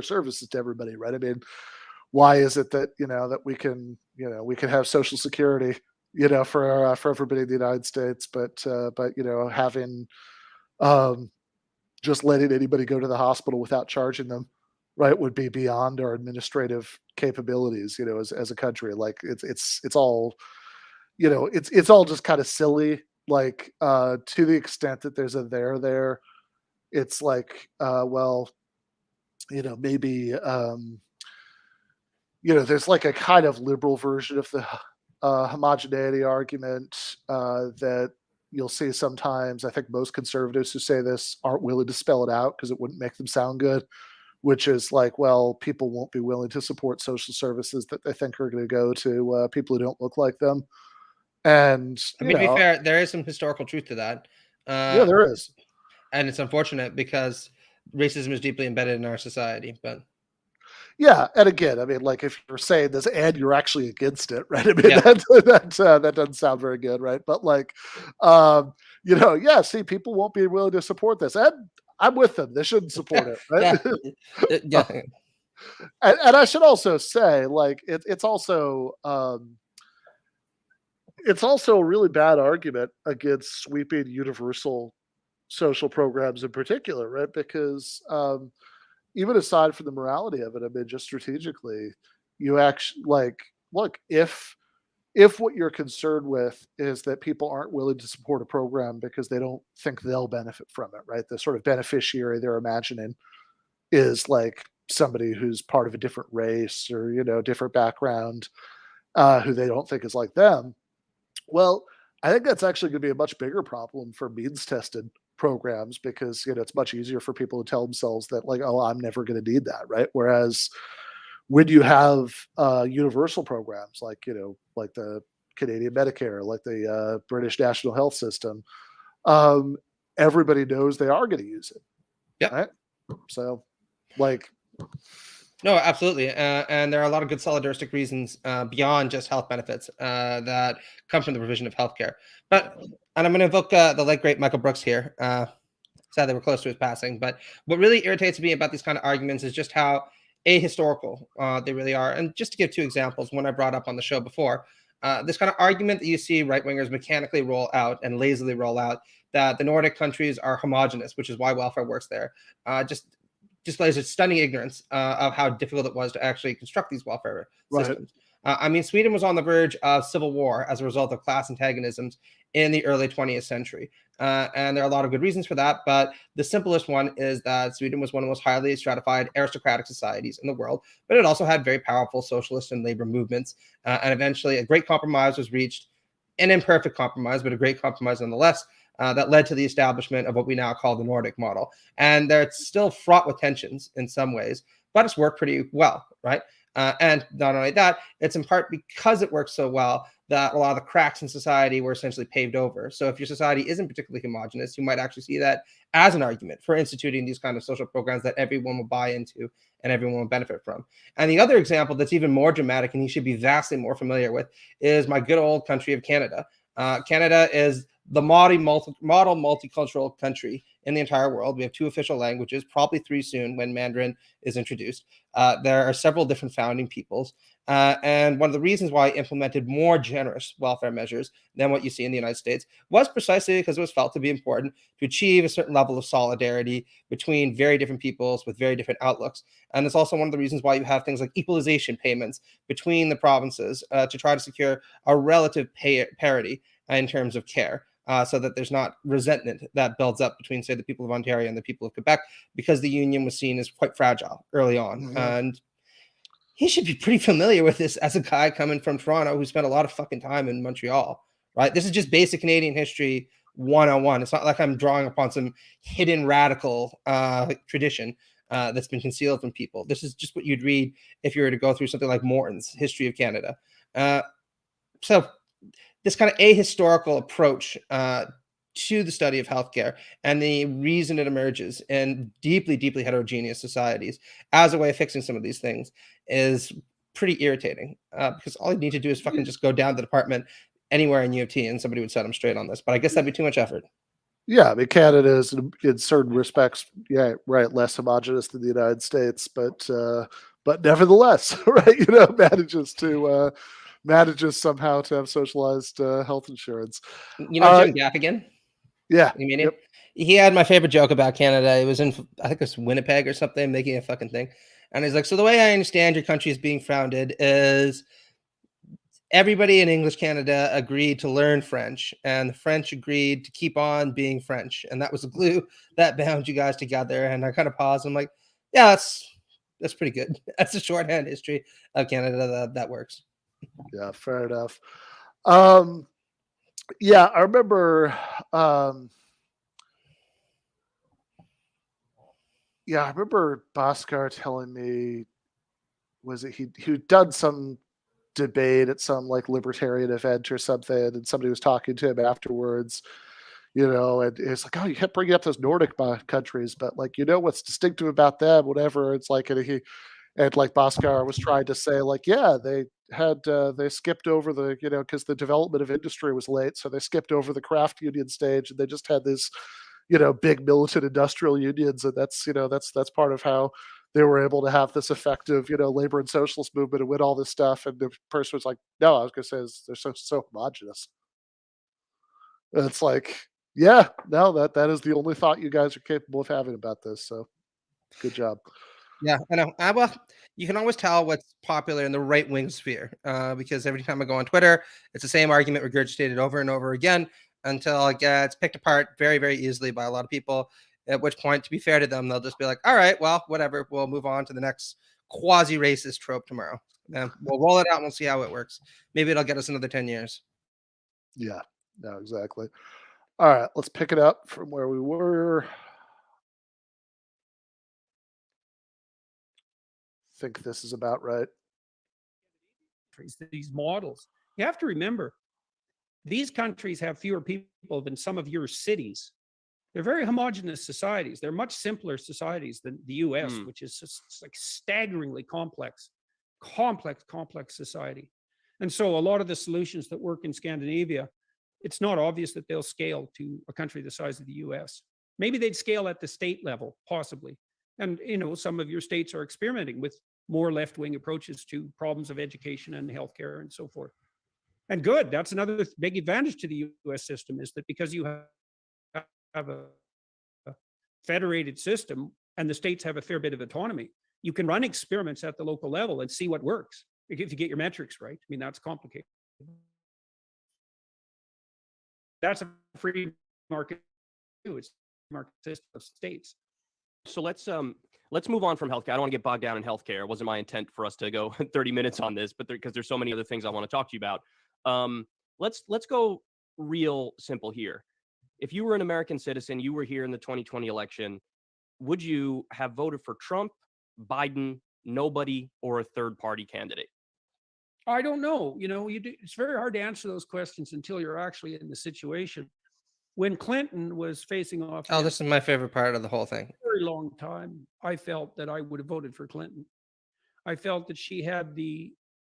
services to everybody, right? I mean, why is it that that we can have Social Security, for everybody in the United States, but having just letting anybody go to the hospital without charging them, right, would be beyond our administrative capabilities, as a country. Like it's all, it's all just kind of silly. Like to the extent that there's a there, it's like well, maybe there's like a kind of liberal version of the homogeneity argument that you'll see sometimes. I think most conservatives who say this aren't willing to spell it out because it wouldn't make them sound good, which is like, well, people won't be willing to support social services that they think are going to go to people who don't look like them. And I mean, to be fair, there is some historical truth to that. Yeah, there is. And it's unfortunate because racism is deeply embedded in our society. But yeah, and again, I mean, like, if you're saying this and you're actually against it, right? I mean, Yeah. that doesn't sound very good, right? But like, yeah, see, people won't be willing to support this, and I'm with them. They shouldn't support it, right? Yeah. And I should also say, like, it's also a really bad argument against sweeping universal social programs in particular, right? Because even aside from the morality of it, I mean, just strategically, you actually, like, look, if what you're concerned with is that people aren't willing to support a program because they don't think they'll benefit from it, right? The sort of beneficiary they're imagining is like somebody who's part of a different race or different background, who they don't think is like them. Well, I think that's actually going to be a much bigger problem for means tested programs, because it's much easier for people to tell themselves that, like, oh, I'm never going to need that, right? Whereas when you have universal programs like like the Canadian Medicare, like the British National Health System, everybody knows they are going to use it. Yeah. Right. So, like, no, absolutely. And there are a lot of good solidaristic reasons beyond just health benefits that come from the provision of healthcare. And I'm going to invoke the late great Michael Brooks here. Sadly, we're close to his passing. But what really irritates me about these kind of arguments is just how ahistorical they really are. And just to give two examples, one I brought up on the show before, this kind of argument that you see right-wingers mechanically roll out and lazily roll out, that the Nordic countries are homogenous, which is why welfare works there, just displays a stunning ignorance of how difficult it was to actually construct these welfare systems. I mean, Sweden was on the verge of civil war as a result of class antagonisms in the early 20th century. And there are a lot of good reasons for that. But the simplest one is that Sweden was one of the most highly stratified aristocratic societies in the world. But it also had very powerful socialist and labor movements. And eventually a great compromise was reached, an imperfect compromise, but a great compromise nonetheless, that led to the establishment of what we now call the Nordic model. And it's still fraught with tensions in some ways, but it's worked pretty well, right? And not only that, it's in part because it works so well that a lot of the cracks in society were essentially paved over. So if your society isn't particularly homogenous, you might actually see that as an argument for instituting these kind of social programs that everyone will buy into and everyone will benefit from. And the other example that's even more dramatic, and you should be vastly more familiar with, is my good old country of Canada. Canada is the model multicultural country in the entire world. We have 2 official languages, probably 3 soon when Mandarin is introduced. There are several different founding peoples. And one of the reasons why I implemented more generous welfare measures than what you see in the United States was precisely because it was felt to be important to achieve a certain level of solidarity between very different peoples with very different outlooks. And it's also one of the reasons why you have things like equalization payments between the provinces to try to secure a relative parity in terms of care. So that there's not resentment that builds up between, say, the people of Ontario and the people of Quebec, because the union was seen as quite fragile early on. Mm-hmm. And he should be pretty familiar with this as a guy coming from Toronto who spent a lot of fucking time in Montreal, right? This is just basic Canadian history 101. It's not like I'm drawing upon some hidden radical tradition that's been concealed from people. This is just what you'd read if you were to go through something like Morton's History of Canada. So this kind of ahistorical approach to the study of healthcare and the reason it emerges in deeply, deeply heterogeneous societies as a way of fixing some of these things is pretty irritating, because all you need to do is fucking just go down to the department anywhere in U of T and somebody would set them straight on this. But I guess that'd be too much effort. Yeah, I mean, Canada is in certain respects, yeah, right, less homogenous than the United States, but nevertheless, right, you know, manages somehow to have socialized health insurance. You know Jim Gaffigan? Yeah. You mean Yep. He had my favorite joke about Canada. It was in, I think it was Winnipeg or something, making a fucking thing. And he's like, so the way I understand your country is being founded is everybody in English Canada agreed to learn French, and the French agreed to keep on being French. And that was the glue that bound you guys together. And I kind of paused. I'm like, yeah, that's pretty good. That's a shorthand history of Canada that works. Yeah, fair enough. Yeah, I remember. Yeah, I remember Bhaskar telling me, was it he'd done some debate at some like libertarian event or something, and somebody was talking to him afterwards, you know, and it's like, oh, you kept bringing up those Nordic countries, but like, you know, what's distinctive about them, whatever. It's like, and like Bhaskar was trying to say, like, yeah, they skipped over the, you know, because the development of industry was late, so they skipped over the craft union stage, and they just had this, you know, big militant industrial unions, and that's, you know, that's part of how they were able to have this effective, you know, labor and socialist movement and win all this stuff. And the person was like, no, I was going to say is they're so homogenous. And it's like, yeah, no, that is the only thought you guys are capable of having about this. So good job. Yeah, I know. Well, you can always tell what's popular in the right wing sphere, because every time I go on Twitter, it's the same argument regurgitated over and over again until it gets picked apart very, very easily by a lot of people. At which point, to be fair to them, they'll just be like, all right, well, whatever. We'll move on to the next quasi-racist trope tomorrow. We'll roll it out and we'll see how it works. Maybe it'll get us another 10 years. Yeah, no, exactly. All right, let's pick it up from where we were. I think this is about right. These models. You have to remember, these countries have fewer people than some of your cities. They're very homogenous societies. They're much simpler societies than the US, which is just like staggeringly complex society. And so a lot of the solutions that work in Scandinavia, it's not obvious that they'll scale to a country the size of the US. Maybe they'd scale at the state level, possibly. And, you know, some of your states are experimenting with more left-wing approaches to problems of education and healthcare and so forth. And good, that's another big advantage to the US system, is that because you have a federated system and the states have a fair bit of autonomy, you can run experiments at the local level and see what works if you get your metrics right. I mean, that's complicated. That's a free market too. It's a market system of states. So let's move on from healthcare. I don't want to get bogged down in healthcare. It wasn't my intent for us to go 30 minutes on this, but because there's so many other things I want to talk to you about. Let's go real simple here. If you were an American citizen, you were here in the 2020 election, would you have voted for Trump, Biden, nobody, or a third party candidate? I don't know. You know, it's very hard to answer those questions until you're actually in the situation. When Clinton was facing off, Oh, this is my favorite part of the whole thing. For a very long time, I felt that I would have voted for Clinton. I felt that she had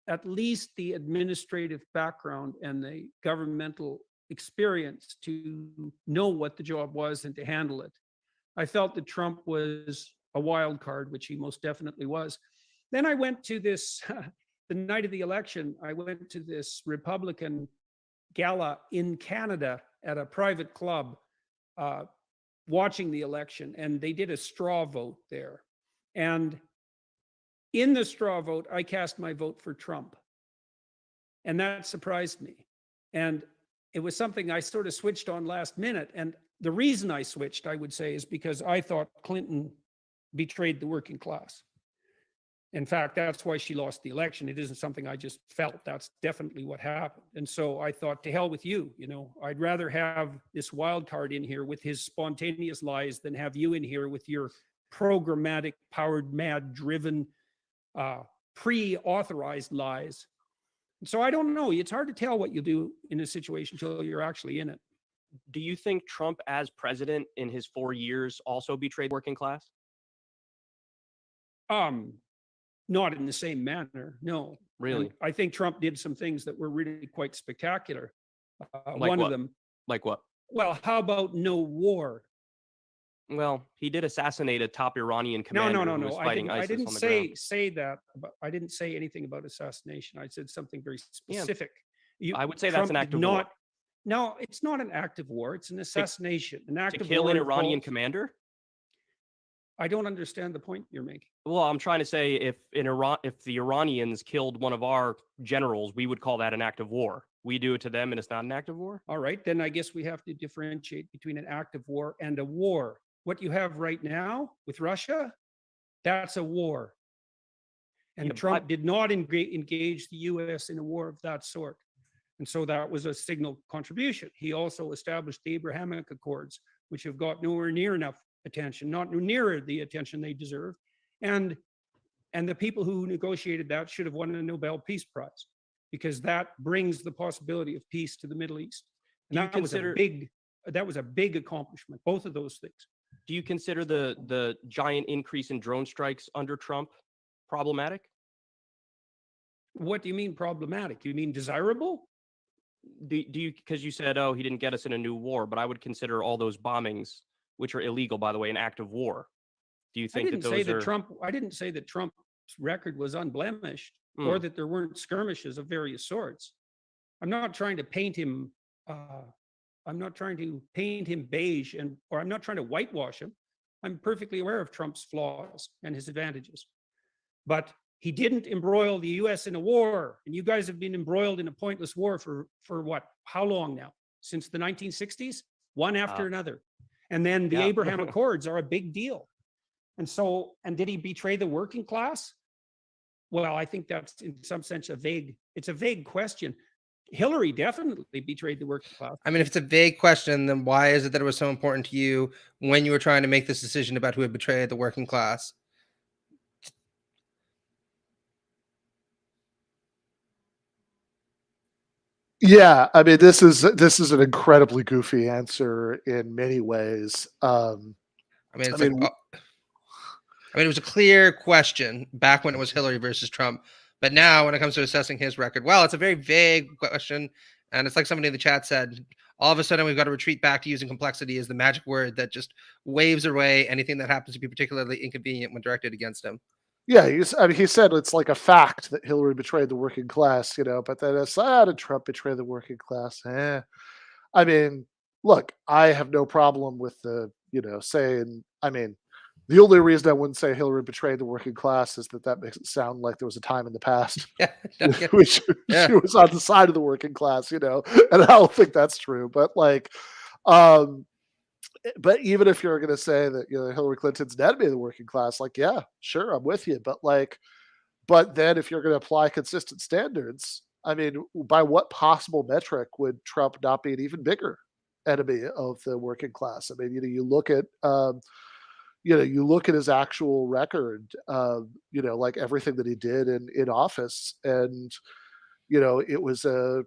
at least the administrative background and the governmental experience to know what the job was and to handle it. I felt that Trump was a wild card, which he most definitely was. Then I went to this, the night of the election, I went to this Republican gala in Canada at a private club, watching the election, and they did a straw vote there. And in the straw vote, I cast my vote for Trump. And that surprised me. And it was something I sort of switched on last minute. And the reason I switched, I would say, is because I thought Clinton betrayed the working class. In fact, that's why she lost the election. It isn't something I just felt. That's definitely what happened. And so I thought, to hell with you. I'd rather have this wild card in here with his spontaneous lies than have you in here with your programmatic, powered, mad, driven, pre-authorized lies. And so I don't know. It's hard to tell what you do in a situation until you're actually in it. Do you think Trump as president in his 4 years also betrayed working class? Not in the same manner, no. Really? And I think Trump did some things that were really quite spectacular. Like One what? of them, Like what? well, how about no war? Well, he did assassinate a top Iranian No, commander no, no, who was no. I fighting didn't. I ISIS didn't on the ground. say that. I didn't say anything about assassination. I said something very specific. I would say that's an Trump act did of war. not. No, it's not an act of war. It's an assassination. An act To of kill war an Iranian involves- commander? I don't understand the point you're making. Well, I'm trying to say if the Iranians killed one of our generals, we would call that an act of war. We do it to them and it's not an act of war? All right, then I guess we have to differentiate between an act of war and a war. What you have right now with Russia, that's a war. And Yeah, Trump did not engage the US in a war of that sort. And so that was a signal contribution. He also established the Abrahamic Accords, which have got nowhere near enough attention, not nearer the attention they deserve. And the people who negotiated that should have won a Nobel Peace Prize, because that brings the possibility of peace to the Middle East. And that was a big accomplishment, both of those things. Do you consider the giant increase in drone strikes under Trump problematic? What do you mean problematic? You mean desirable? Do you, because you said, oh, he didn't get us in a new war, but I would consider all those bombings, which are illegal, by the way, an act of war. Do you think that those are... I didn't say that Trump's record was unblemished or that there weren't skirmishes of various sorts. I'm not trying to paint him beige, or I'm not trying to whitewash him. I'm perfectly aware of Trump's flaws and his advantages. But he didn't embroil the US in a war. And you guys have been embroiled in a pointless war for what? How long now? Since the 1960s? One after another. And then the Abraham Accords are a big deal. And did he betray the working class? Well, I think that's in some sense it's a vague question. Hillary definitely betrayed the working class. I mean, if it's a vague question, then why is it that it was so important to you when you were trying to make this decision about who had betrayed the working class? Yeah, I mean, this is an incredibly goofy answer in many ways. I mean, it was a clear question back when it was Hillary versus Trump. But now when it comes to assessing his record, well, it's a very vague question. And it's like somebody in the chat said, all of a sudden we've got to retreat back to using complexity as the magic word that just waves away anything that happens to be particularly inconvenient when directed against him. Yeah, he said it's like a fact that Hillary betrayed the working class, but then it's, did Trump betray the working class? I mean, look, I have no problem with saying, I mean, the only reason I wouldn't say Hillary betrayed the working class is that makes it sound like there was a time in the past which she was on the side of the working class, and I don't think that's true. But but even if you're going to say that Hillary Clinton's an enemy of the working class, yeah, sure, I'm with you. But then if you're going to apply consistent standards, I mean, by what possible metric would Trump not be an even bigger enemy of the working class? I mean, you look at you look at his actual record, like everything that he did in office, and it was a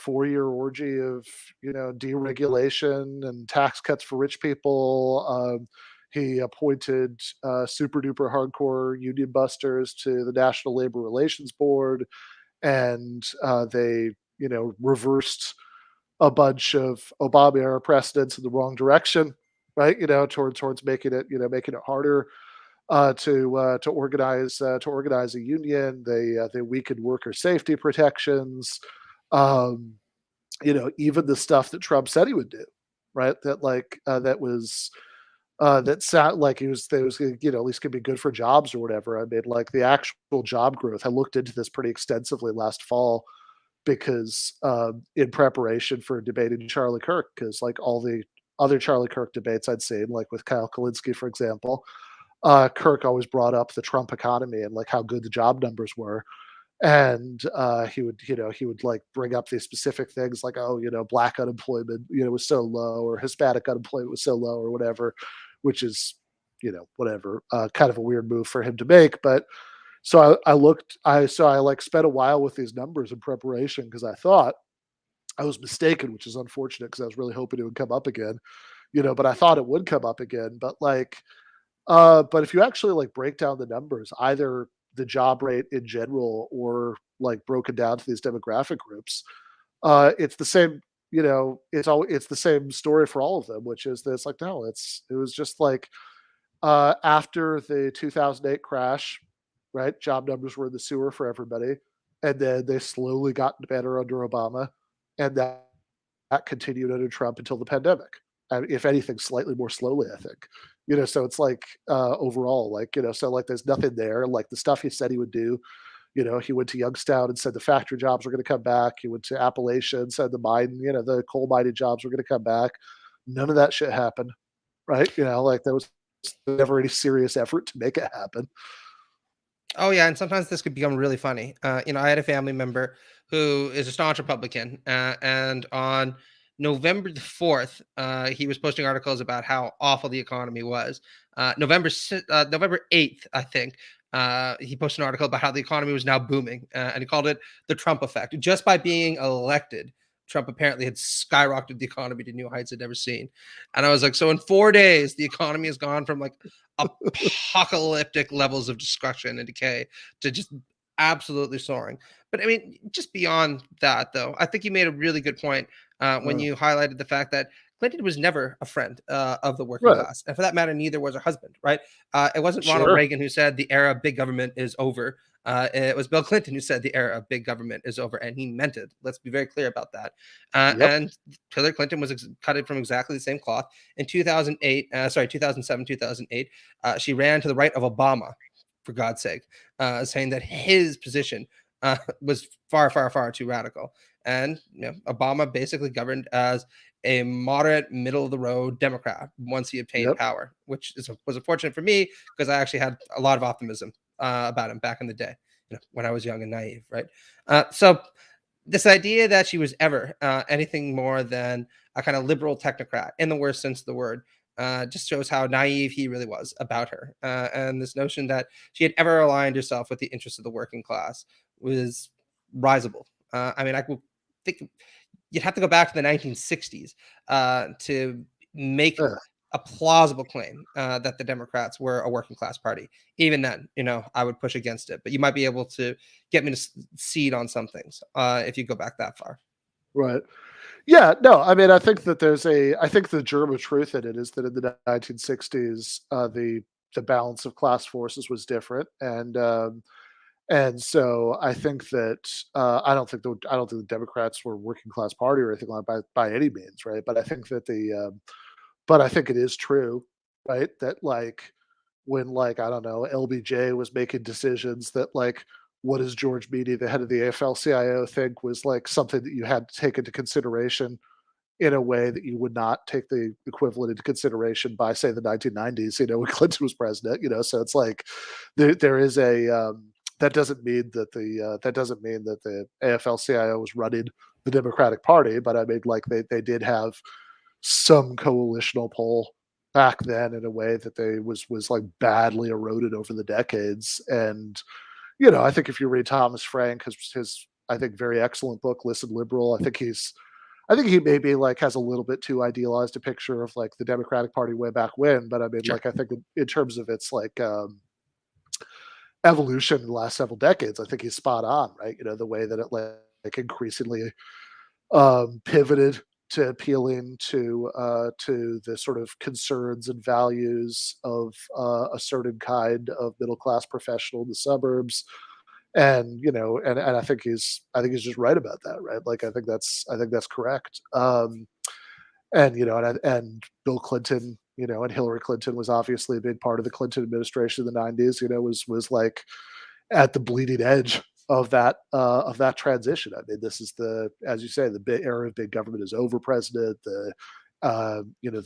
4-year orgy of deregulation and tax cuts for rich people. He appointed super duper hardcore union busters to the National Labor Relations Board, and they reversed a bunch of Obama era precedents in the wrong direction, right? Towards making it harder to organize a union. They weakened worker safety protections. Even the stuff that Trump said he would do, right? That sound like it was at least could be good for jobs or whatever. I mean, the actual job growth. I looked into this pretty extensively last fall because in preparation for debating Charlie Kirk, because all the other Charlie Kirk debates I'd seen, like with Kyle Kulinski, for example, Kirk always brought up the Trump economy and like how good the job numbers were. And he would like bring up these specific things like, oh, black unemployment, was so low, or Hispanic unemployment was so low, or whatever, which is, whatever, kind of a weird move for him to make. But so I like spent a while with these numbers in preparation because I thought I was mistaken, which is unfortunate because I was really hoping it would come up again, but I thought it would come up again. But like, but if you actually like break down the numbers, either the job rate in general or like broken down to these demographic groups, it's the same, it's the same story for all of them, which is that it's like, no, it was just like after the 2008 crash, right? Job numbers were in the sewer for everybody. And then they slowly got better under Obama. And that continued under Trump until the pandemic. And if anything, slightly more slowly, I think. So it's like overall, like, so like there's nothing there. Like the stuff he said he would do, he went to Youngstown and said the factory jobs were going to come back. He went to Appalachia and said the coal mining jobs were going to come back. None of that shit happened, right? Like there was never any serious effort to make it happen. Oh yeah, and sometimes this could become really funny. I had a family member who is a staunch Republican, and on November the 4th, he was posting articles about how awful the economy was. November 8th, I think, he posted an article about how the economy was now booming, and he called it the Trump effect. Just by being elected, Trump apparently had skyrocketed the economy to new heights it never seen. And I was like, so in 4 days, the economy has gone from like apocalyptic levels of destruction and decay to just absolutely soaring. But I mean, just beyond that, though, I think you made a really good point when you highlighted the fact that Clinton was never a friend of the working Right. class. And for that matter, neither was her husband, right? It wasn't Ronald Sure. Reagan who said the era of big government is over. It was Bill Clinton who said the era of big government is over, and he meant it. Let's be very clear about that. Yep. And Hillary Clinton was cut from exactly the same cloth. In 2007, 2008, she ran to the right of Obama, for God's sake, saying that his position was far, far, far too radical. And Obama basically governed as a moderate, middle of the road Democrat once he obtained power, which was unfortunate for me because I actually had a lot of optimism about him back in the day, when I was young and naive, right? So this idea that she was ever anything more than a kind of liberal technocrat in the worst sense of the word just shows how naive he really was about her. And this notion that she had ever aligned herself with the interests of the working class was risible. I mean, I would think you'd have to go back to the 1960s to make a plausible claim that the Democrats were a working class party. Even then, I would push against it. But you might be able to get me to cede on some things if you go back that far. Right. Yeah, no, I mean, I think that I think the germ of truth in it is that in the 1960s, the balance of class forces was different, and so I think that I don't think the Democrats were a working class party or anything like by any means, right? But I think that but I think it is true, right? That like when like I don't know LBJ was making decisions that like what does George Meany, the head of the AFL-CIO, think was like something that you had to take into consideration in a way that you would not take the equivalent into consideration by, say, the 1990s, when Clinton was president, so it's like there is a that doesn't mean that the AFL-CIO was running the Democratic Party, but I mean, like they did have some coalitional pull back then in a way that they was like badly eroded over the decades. And I think if you read Thomas Frank, his I think very excellent book, Listen Liberal, I think he maybe like has a little bit too idealized a picture of like the Democratic Party way back when. But I mean, like I think in terms of its like evolution in the last several decades, I think he's spot on, right? The way that it like increasingly pivoted to appealing to the sort of concerns and values of a certain kind of middle class professional in the suburbs. And and I think he's just right about that, right? Like I think that's correct. And and Bill Clinton, and Hillary Clinton was obviously a big part of the Clinton administration in the 90s. Was like at the bleeding edge of that transition. I mean, this is as you say, the big era of big government is over. President, the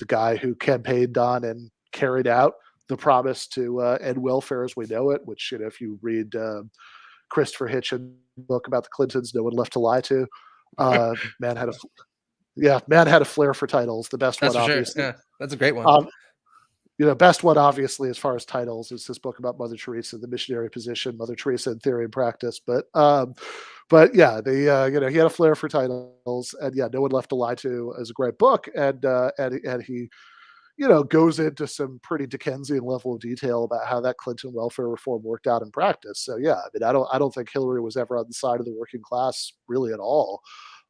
guy who campaigned on and carried out the promise to end welfare as we know it, which, if you read Christopher Hitchens' book about the Clintons, No One Left to Lie to, man had a flair for titles. The best That's one, for sure. obviously. Yeah, that's a great one. Best one, obviously, as far as titles, is this book about Mother Teresa, the missionary position, Mother Teresa in theory and practice. But yeah, he had a flair for titles, and yeah, No One Left to Lie to is a great book, and he goes into some pretty Dickensian level of detail about how that Clinton welfare reform worked out in practice. So yeah, I mean, I don't think Hillary was ever on the side of the working class really at all.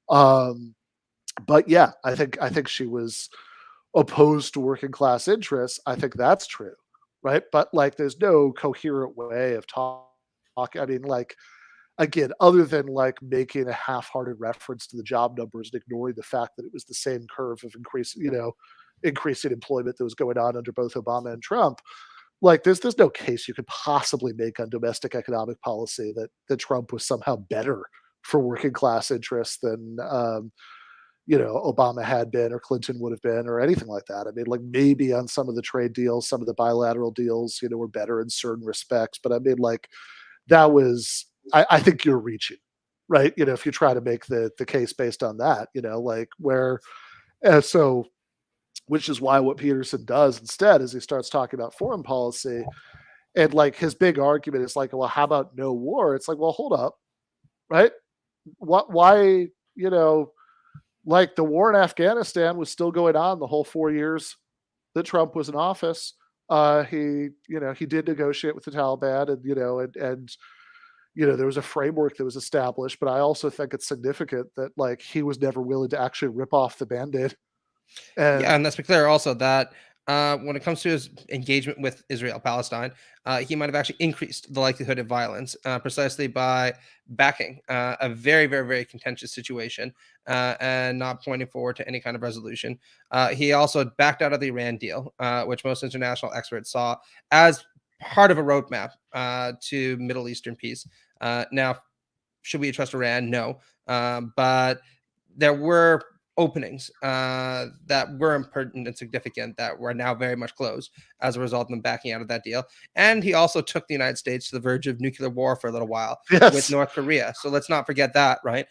But yeah, I think she was opposed to working class interests. I think that's true, right? But like, there's no coherent way of talking. I mean, like, again, other than like making a half-hearted reference to the job numbers and ignoring the fact that it was the same curve of increasing employment that was going on under both Obama and Trump. Like, there's no case you could possibly make on domestic economic policy that Trump was somehow better for working class interests than Obama had been or Clinton would have been or anything like that. I mean, like, maybe on some of the trade deals, some of the bilateral deals, were better in certain respects. But I mean, like, that was, I think you're reaching, right? If you try to make the case based on that, like where, so, which is why what Peterson does instead is he starts talking about foreign policy. And like, his big argument is like, well, how about no war? It's like, well, hold up, right? Why, like, the war in Afghanistan was still going on the whole 4 years that Trump was in office. He did negotiate with the Taliban, and there was a framework that was established. But I also think it's significant that like he was never willing to actually rip off the Band-Aid. And let's be clear also that when it comes to his engagement with Israel-Palestine, he might have actually increased the likelihood of violence precisely by backing a very, very, very contentious situation and not pointing forward to any kind of resolution. He also backed out of the Iran deal, which most international experts saw as part of a roadmap to Middle Eastern peace. Now, should we trust Iran? No. But there were openings that were important and significant that were now very much closed as a result of them backing out of that deal. And he also took the United States to the verge of nuclear war for a little while with North Korea. So let's not forget that, right?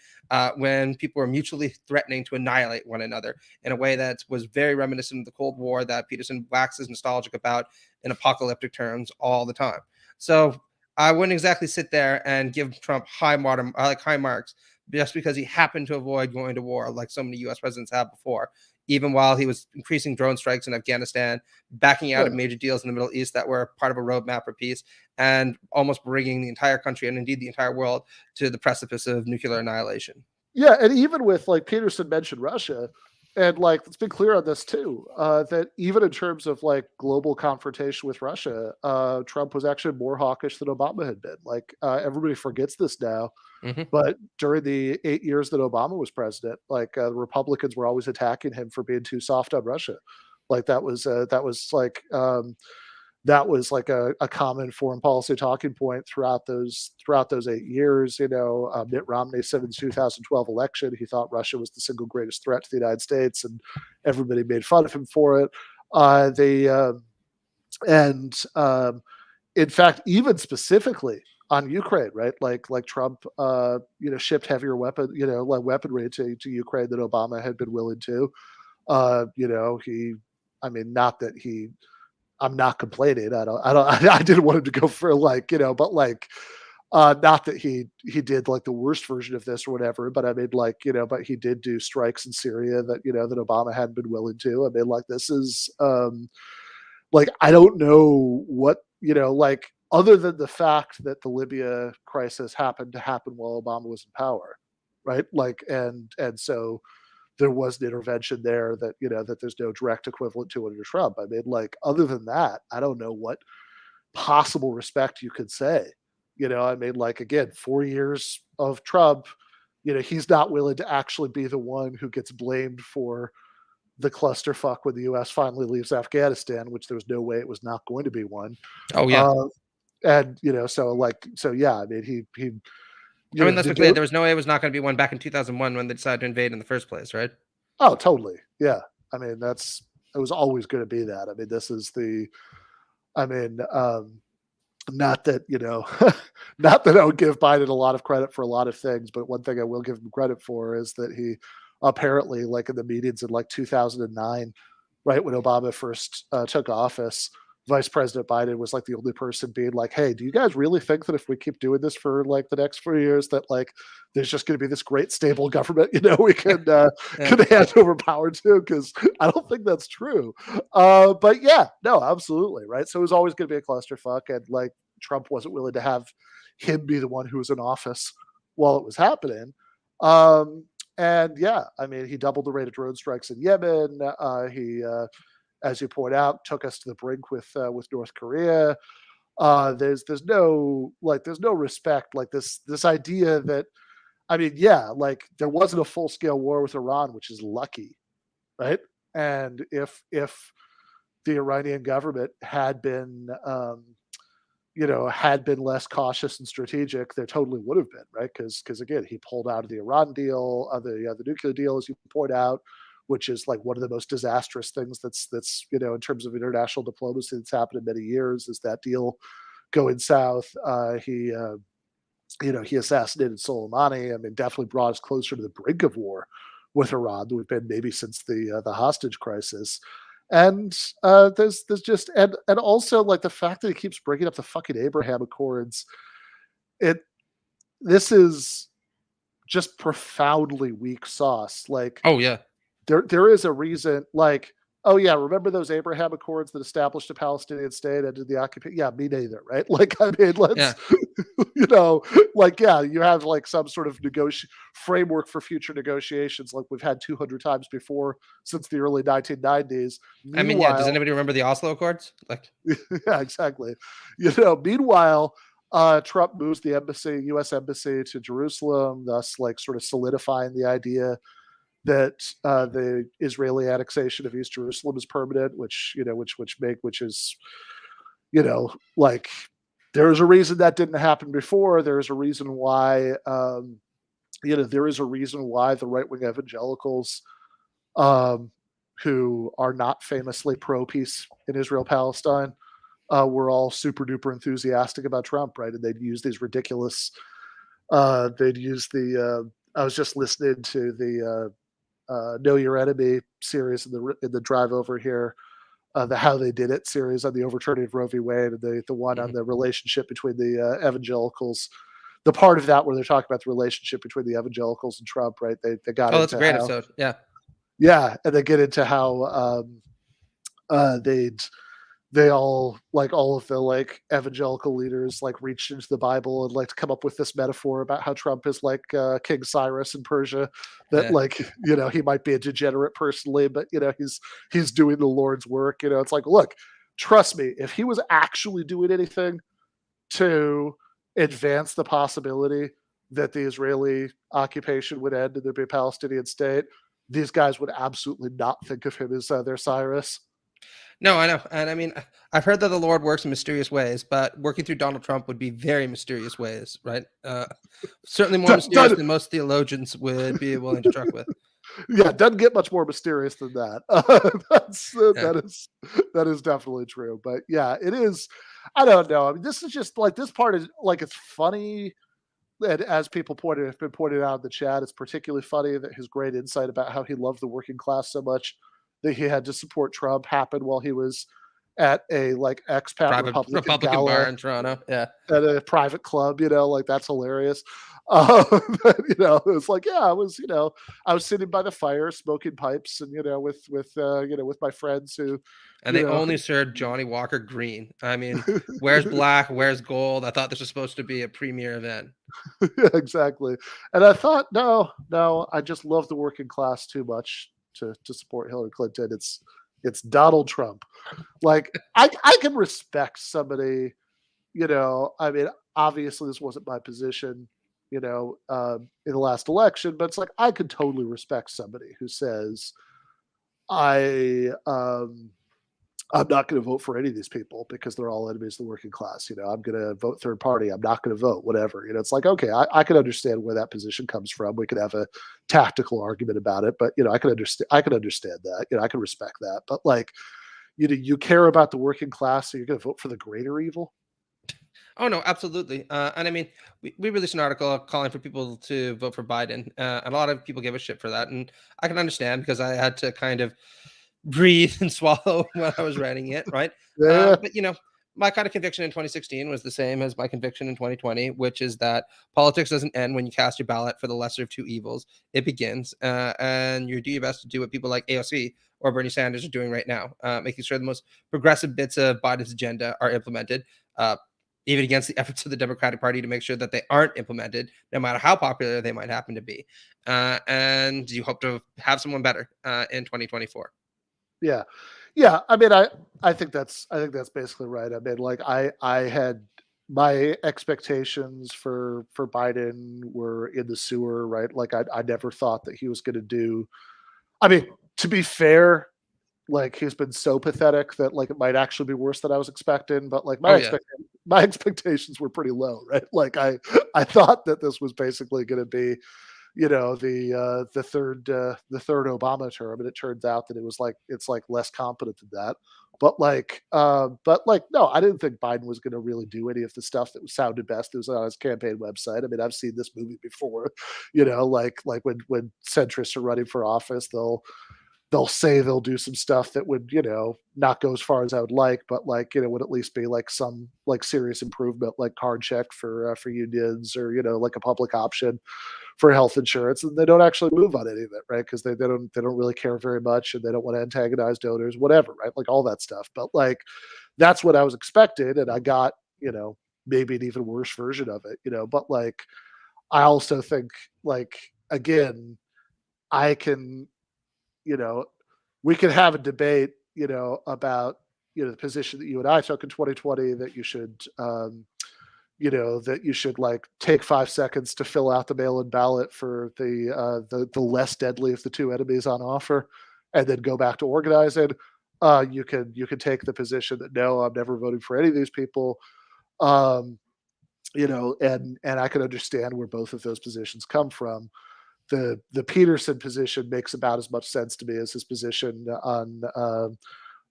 When people were mutually threatening to annihilate one another in a way that was very reminiscent of the Cold War that Peterson waxes nostalgic about in apocalyptic terms all the time. So I wouldn't exactly sit there and give Trump high marks just because he happened to avoid going to war like so many U.S. presidents have before, even while he was increasing drone strikes in Afghanistan, backing out of major deals in the Middle East that were part of a roadmap for peace, and almost bringing the entire country and indeed the entire world to the precipice of nuclear annihilation. Yeah, and even with, like, Peterson mentioned Russia, and like, let's be clear on this too, that even in terms of like global confrontation with Russia, Trump was actually more hawkish than Obama had been. Like, everybody forgets this now. But during the 8 years that Obama was president, like, the Republicans were always attacking him for being too soft on Russia. Like, that was like a common foreign policy talking point throughout those 8 years. Mitt Romney said in the 2012 election he thought Russia was the single greatest threat to the United States, and everybody made fun of him for it. In fact, even specifically on Ukraine, right? Like Trump, shipped heavier weaponry to Ukraine than Obama had been willing to. I'm not complaining. I didn't want him to go for but not that he did like the worst version of this or whatever, but I mean, but he did do strikes in Syria that Obama hadn't been willing to. I mean, like, this is, I don't know what, other than the fact that the Libya crisis happened to happen while Obama was in power, right? Like, and so there was an intervention there that, that there's no direct equivalent to under Trump. I mean, like, other than that, I don't know what possible respect you could say. I mean, like, again, 4 years of Trump, he's not willing to actually be the one who gets blamed for the clusterfuck when the U.S. finally leaves Afghanistan, which there was no way it was not going to be one. Oh, yeah. And, yeah, I mean, he I mean, let's be clear, there was no way it was not going to be one back in 2001 when they decided to invade in the first place, right? Oh, totally. Yeah. I mean, it was always going to be that. I mean, this is the, I mean, not that, not that I would give Biden a lot of credit for a lot of things, but one thing I will give him credit for is that he apparently, like in the meetings in like 2009, right when Obama first took office, Vice President Biden was like the only person being like, "Hey, do you guys really think that if we keep doing this for like the next 4 years, that like there's just going to be this great stable government, we can hand over power to?" Because I don't think that's true. But yeah, no, absolutely, right. So it was always going to be a clusterfuck, and like Trump wasn't willing to have him be the one who was in office while it was happening. And yeah, I mean, he doubled the rate of drone strikes in Yemen. He as you point out, took us to the brink with North Korea. There's no respect, like this idea that, I mean, yeah, like there wasn't a full scale war with Iran, which is lucky, right? And if the Iranian government had been had been less cautious and strategic, there totally would have been, right? Because again, he pulled out of the Iran deal, the nuclear deal, as you point out, which is like one of the most disastrous things that's in terms of international diplomacy that's happened in many years, is that deal going south. He assassinated Soleimani. I mean, definitely brought us closer to the brink of war with Iran than we've been maybe since the hostage crisis. And there's just and also like the fact that he keeps bringing up the fucking Abraham Accords. This is just profoundly weak sauce. Like, oh yeah. There is a reason, like, oh yeah, remember those Abraham Accords that established a Palestinian state and did the occupation? Yeah, me neither, right? Like, I mean, let's, like, yeah, you have like some sort of framework for future negotiations, like we've had 200 times before since the early 1990s. I mean, yeah. Does anybody remember the Oslo Accords? Like, yeah, exactly. Meanwhile, Trump moves the U.S. embassy to Jerusalem, thus like sort of solidifying the idea that the Israeli annexation of East Jerusalem is permanent, which is, like, there's a reason that didn't happen before. There's a reason why, there is a reason why the right-wing evangelicals, who are not famously pro-peace in Israel-Palestine, were all super duper enthusiastic about Trump, right? And they'd use these ridiculous, I was just listening to the Know Your Enemy series in the drive over here, the How They Did It series on the overturning of Roe v. Wade, and the one on the relationship between the evangelicals. The part of that where they're talking about the relationship between the evangelicals and Trump, right? They got that's a great episode. Yeah, and they get into how they all, like all of the like evangelical leaders, like reached into the Bible and like to come up with this metaphor about how Trump is like King Cyrus in Persia, that like, he might be a degenerate personally, but he's doing the Lord's work. It's like, look, trust me, if he was actually doing anything to advance the possibility that the Israeli occupation would end and there'd be a Palestinian state, these guys would absolutely not think of him as their Cyrus. No, I know. And I mean, I've heard that the Lord works in mysterious ways, but working through Donald Trump would be very mysterious ways, right? Certainly more mysterious than most theologians would be willing to truck with. Yeah, it doesn't get much more mysterious than that. That is definitely true. But yeah, it is. I don't know. I mean, this is just like, this part is like, it's funny. And as people have been pointed out in the chat, it's particularly funny that his great insight about how he loved the working class so much that he had to support Trump happened while he was at a like expat Republican bar in Toronto. Yeah. At a private club, like that's hilarious. It's like, yeah, I was sitting by the fire smoking pipes and, with my friends who, and they only served Johnny Walker Green. I mean, where's black? Where's gold? I thought this was supposed to be a premier event. Yeah, exactly. And I thought, no, I just love the working class too much to support Hillary Clinton. It's Donald Trump. Like, I can respect somebody, I mean, obviously this wasn't my position, in the last election, but it's like, I could totally respect somebody who says, I'm not going to vote for any of these people because they're all enemies of the working class. I'm going to vote third party. I'm not going to vote, whatever. It's like, okay, I can understand where that position comes from. We could have a tactical argument about it, but I can understand that. I can respect that. But like, you care about the working class, so you're going to vote for the greater evil. Oh no, absolutely. And I mean, we released an article calling for people to vote for Biden. And a lot of people give a shit for that, and I can understand because I had to kind of breathe and swallow when I was writing it, right? Yeah, But my kind of conviction in 2016 was the same as my conviction in 2020, which is that politics doesn't end when you cast your ballot for the lesser of two evils. It begins, and you do your best to do what people like AOC or Bernie Sanders are doing right now, making sure the most progressive bits of Biden's agenda are implemented. Even against the efforts of the Democratic Party to make sure that they aren't implemented, no matter how popular they might happen to be. And you hope to have someone better in 2024. yeah, yeah. I mean, I think that's basically right. I mean, like I had my expectations for Biden were in the sewer, right? Like I never thought that he was going to do. I mean, to be fair, like he's been so pathetic that like it might actually be worse than I was expecting. But like Oh yeah, my expectations were pretty low, right? Like I thought that this was basically going to be, the third Obama term, and it turns out that it's like less competent than that. But no, I didn't think Biden was going to really do any of the stuff that sounded best. It was on his campaign website. I mean, I've seen this movie before. Like when centrists are running for office, they'll say they'll do some stuff that would, not go as far as I would like, but like, would at least be like some like serious improvement, like card check for unions, or, like a public option for health insurance. And they don't actually move on any of it, right? Because they don't really care very much, and they don't want to antagonize donors, whatever, right? Like all that stuff. But like that's what I was expected, and I got, maybe an even worse version of it, but like I also think, like, again, I can, you know, we could have a debate, about, the position that you and I took in 2020, that you should, that you should like take 5 seconds to fill out the mail-in ballot for the less deadly of the two enemies on offer, and then go back to organizing. You can take the position that no, I'm never voting for any of these people. Um, and I can understand where both of those positions come from. The Peterson position makes about as much sense to me as his position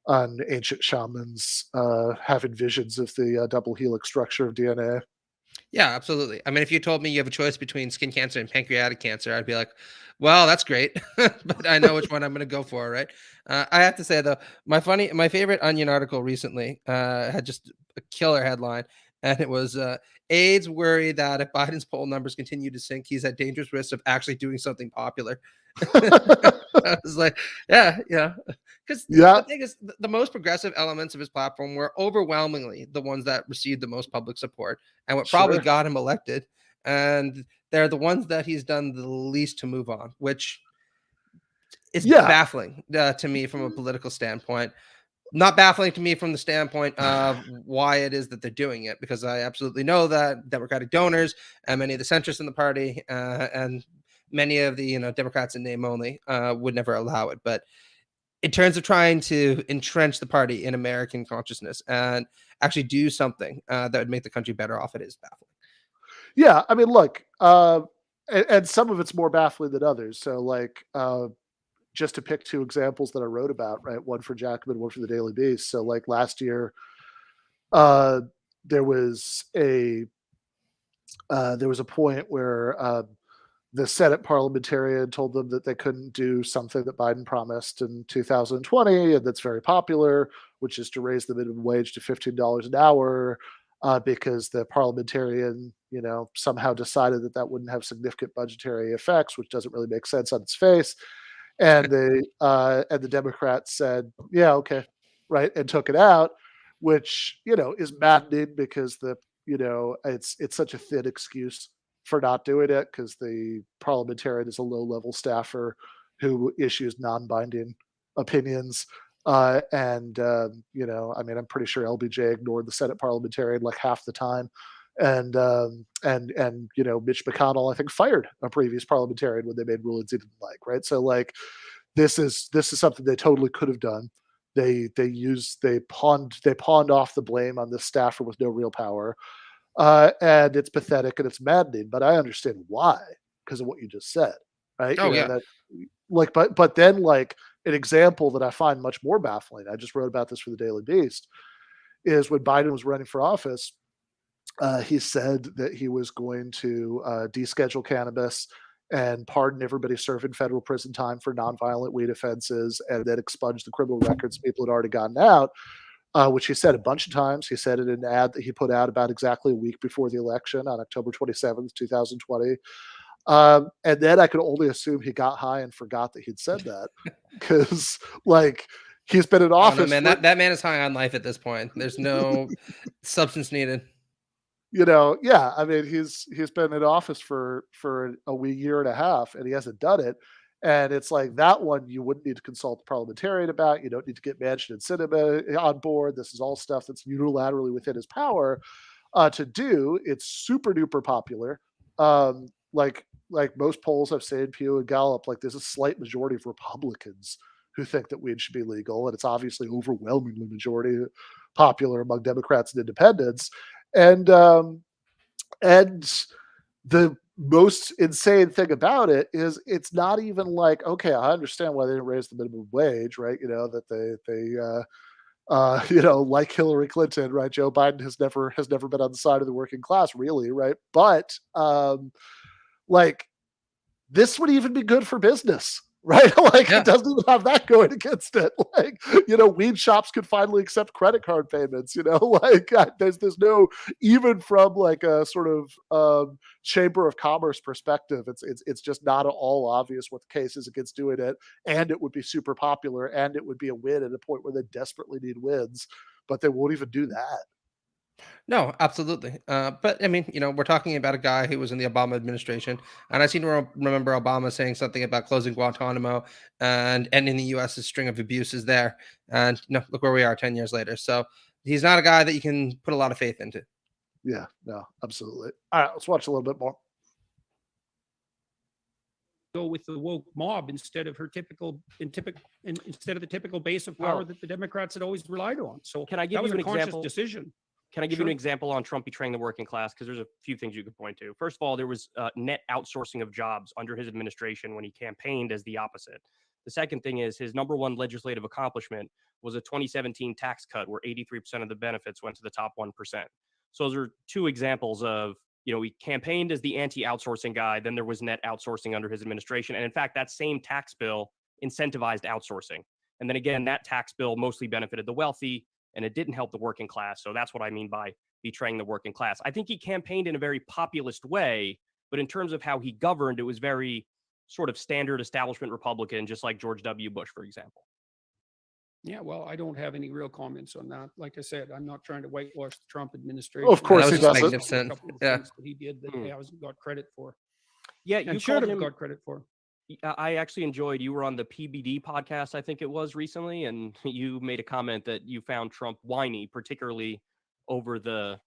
on ancient shamans having visions of the double helix structure of DNA. yeah, absolutely. I mean, if you told me you have a choice between skin cancer and pancreatic cancer, I'd be like, well, that's great, but I know which one I'm going to go for, right? I have to say though, my favorite Onion article recently had just a killer headline, and it was AIDS worry that if Biden's poll numbers continue to sink, he's at dangerous risk of actually doing something popular. I was like, yeah, yeah. Because the Yeah, thing is, the most progressive elements of his platform were overwhelmingly the ones that received the most public support and what probably sure. got him elected. And they're the ones that he's done the least to move on, which is Yeah. baffling to me from a political standpoint. Not baffling to me from the standpoint of why it is that they're doing it, because I absolutely know that Democratic donors and many of the centrists in the party and many of the Democrats in name only would never allow it. But in terms of trying to entrench the party in American consciousness and actually do something that would make the country better off, it is baffling. Yeah, I mean, look, and some of it's more baffling than others. So, like, just to pick two examples that I wrote about, right? One for Jacobin, one for the Daily Beast. So, like last year, uh, there was a point where the Senate parliamentarian told them that they couldn't do something that Biden promised in 2020, and that's very popular, which is to raise the minimum wage to $15 an hour, because the parliamentarian, somehow decided that that wouldn't have significant budgetary effects, which doesn't really make sense on its face. And the Democrats said, "Yeah, okay," right, and took it out, which is maddening, because it's such a thin excuse for not doing it, because the parliamentarian is a low-level staffer who issues non-binding opinions. I mean, I'm pretty sure LBJ ignored the Senate parliamentarian like half the time. And Mitch McConnell, I think, fired a previous parliamentarian when they made rulings he didn't like, right? So like this is something they totally could have done. They pawned off the blame on this staffer with no real power. And it's pathetic and it's maddening, but I understand why, because of what you just said, right? Oh yeah. That like, but then like an example that I find much more baffling, I just wrote about this for the Daily Beast, is when Biden was running for office, he said that he was going to deschedule cannabis and pardon everybody serving federal prison time for nonviolent weed offenses, and then expunge the criminal records of people who had already gotten out, which he said a bunch of times. He said it in an ad that he put out about exactly a week before the election on October 27th, 2020. And then I could only assume he got high and forgot that he'd said that, because like he's been in I don't know, office man. for, That man is high on life at this point. There's no substance needed. yeah, I mean, he's been in office for a year and a half, and he hasn't done it. And it's like that one you wouldn't need to consult the parliamentarian about. You don't need to get Manchin and Sinema on board. This is all stuff that's unilaterally within his power to do. It's super duper popular. Like most polls I've seen, Pew and Gallup, like there's a slight majority of Republicans who think that weed should be legal, and it's obviously overwhelmingly majority popular among Democrats and independents. And the most insane thing about it is it's not even like, okay, I understand why they didn't raise the minimum wage, right? That they like Hillary Clinton, right? Joe Biden has never been on the side of the working class, really, right? But like this would even be good for business, right? Like Yeah. it doesn't even have that going against it. Like, weed shops could finally accept credit card payments, like there's no, even from like a sort of chamber of commerce perspective, it's just not at all obvious what the case is against doing it. And it would be super popular, and it would be a win at a point where they desperately need wins, but they won't even do that. No, absolutely. But I mean, we're talking about a guy who was in the Obama administration, and I seem to remember Obama saying something about closing Guantanamo and ending the U.S.'s string of abuses there. And look where we are 10 years later. So he's not a guy that you can put a lot of faith into. Yeah, no, absolutely. All right, let's watch a little bit more. Go with the woke mob instead of instead of the typical base of power Well, that the Democrats had always relied on. So Can I give that was you a an conscious example? decision. Can I give you an Sure. example on Trump betraying the working class? Because there's a few things you could point to. First of all, there was net outsourcing of jobs under his administration when he campaigned as the opposite. The second thing is his number one legislative accomplishment was a 2017 tax cut where 83% of the benefits went to the top 1%. So those are two examples of, he campaigned as the anti-outsourcing guy. Then there was net outsourcing under his administration. And in fact, that same tax bill incentivized outsourcing. And then again, that tax bill mostly benefited the wealthy, and it didn't help the working class. So that's what I mean by betraying the working class. I think he campaigned in a very populist way, but in terms of how he governed, it was very sort of standard establishment Republican, just like George W. Bush, for example. Yeah, well, I don't have any real comments on that. Like I said, I'm not trying to whitewash the Trump administration. Of course That was he just doesn't. magnificent. A couple of Yeah. things that he did that he hasn't got credit for. Yeah, And you should called have him. got credit for. I actually enjoyed, you were on the PBD podcast, I think it was recently, and you made a comment that you found Trump whiny, particularly over the,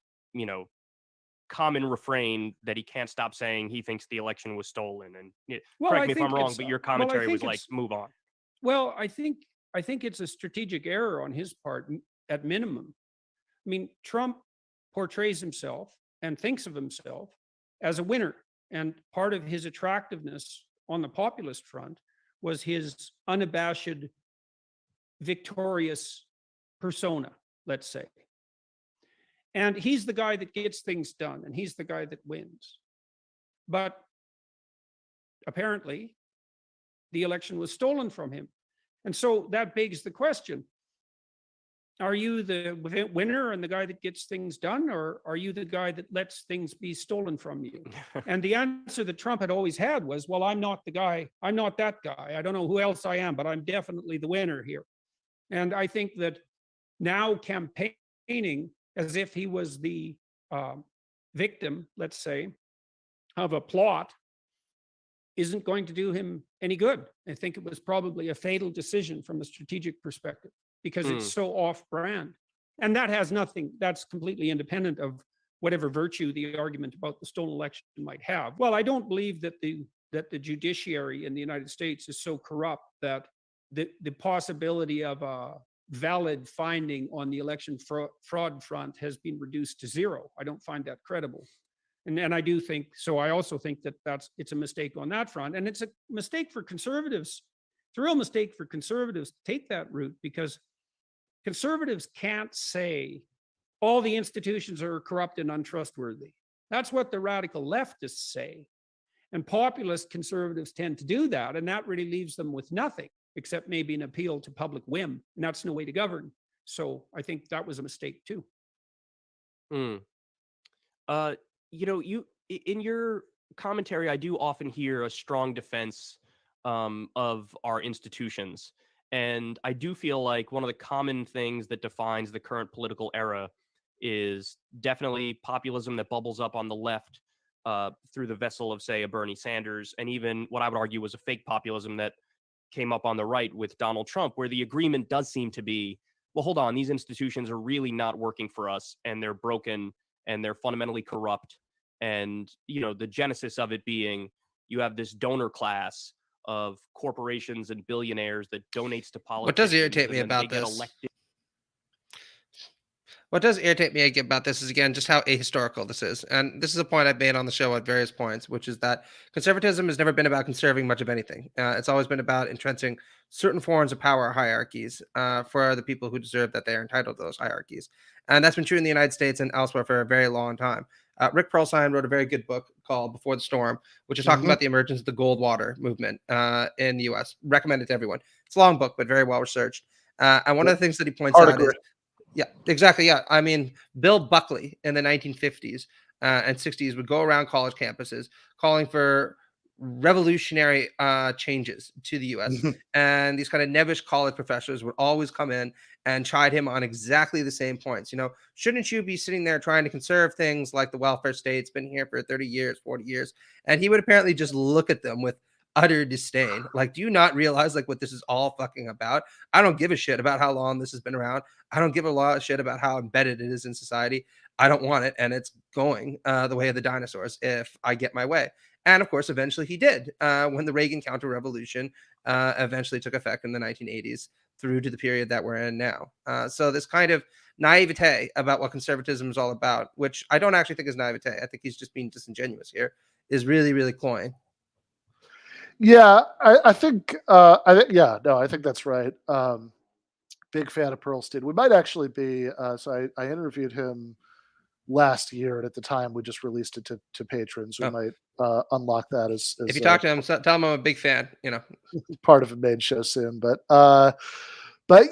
common refrain that he can't stop saying he thinks the election was stolen. And Well, correct I me if think I'm wrong, it's, but your well, I commentary think was like, it's- move on. Well, I think it's a strategic error on his part at minimum. I mean, Trump portrays himself and thinks of himself as a winner. And part of his attractiveness on the populist front was his unabashed, victorious persona, let's say. And he's the guy that gets things done, and he's the guy that wins. But apparently, the election was stolen from him. And so that begs the question, are you the winner and the guy that gets things done, or are you the guy that lets things be stolen from you? And the answer that Trump had always had was, well, I'm not the guy. I'm not that guy. I don't know who else I am, but I'm definitely the winner here. And I think that now campaigning as if he was the victim, let's say, of a plot isn't going to do him any good. I think it was probably a fatal decision from a strategic perspective, because it's so off-brand. And that has nothing, that's completely independent of whatever virtue the argument about the stolen election might have. Well, I don't believe that the judiciary in the United States is so corrupt that the possibility of a valid finding on the election fraud front has been reduced to zero. I don't find that credible. And I do think, so I also think that it's a mistake on that front. And it's a mistake for conservatives It's a real mistake for conservatives to take that route, because conservatives can't say all the institutions are corrupt and untrustworthy. That's what the radical leftists say. And populist conservatives tend to do that. And that really leaves them with nothing except maybe an appeal to public whim. And that's no way to govern. So I think that was a mistake too. You know, in your commentary, I do often hear a strong defense of our institutions. And I do feel like one of the common things that defines the current political era is definitely populism that bubbles up on the left through the vessel of, say, a Bernie Sanders, and even what I would argue was a fake populism that came up on the right with Donald Trump, where the agreement does seem to be, well, hold on, these institutions are really not working for us, and they're broken, and they're fundamentally corrupt. And, you know, the genesis of it being you have this donor class of corporations and billionaires that donates to politics. What does irritate me about this? What does irritate me about this is, again, just how ahistorical this is. And this is a point I've made on the show at various points, which is that conservatism has never been about conserving much of anything. It's always been about entrenching certain forms of power hierarchies for the people who deserve that they are entitled to those hierarchies. And that's been true in the United States and elsewhere for a very long time. Rick Perlstein wrote a very good book called Before the Storm, which is talking about the emergence of the Goldwater movement in the U.S. Recommend it to everyone. It's a long book, but very well researched. And one of the things that he points out is, yeah, exactly. Yeah. I mean, Bill Buckley in the 1950s and 60s would go around college campuses calling for revolutionary changes to the U.S. And these kind of nebbish college professors would always come in and chide him on exactly the same points. You know, shouldn't you be sitting there trying to conserve things like the welfare state's been here for 30 years, 40 years? And he would apparently just look at them with utter disdain. Like, do you not realize like what this is all fucking about? I don't give a shit about how long this has been around. I don't give a lot of shit about how embedded it is in society. I don't want it, and it's going the way of the dinosaurs if I get my way. And of course, eventually he did when the Reagan counter-revolution eventually took effect in the 1980s through to the period that we're in now. So this kind of naivete about what conservatism is all about, which I don't actually think is naivete. I think he's just being disingenuous here, is really, really cloying. Yeah, I think, I think that's right. Big fan of Perlstein. We might actually be, so I interviewed him last year, and at the time we just released it to patrons. We might unlock that as if you talk to him, tell him I'm a big fan, you know, part of a main show soon. But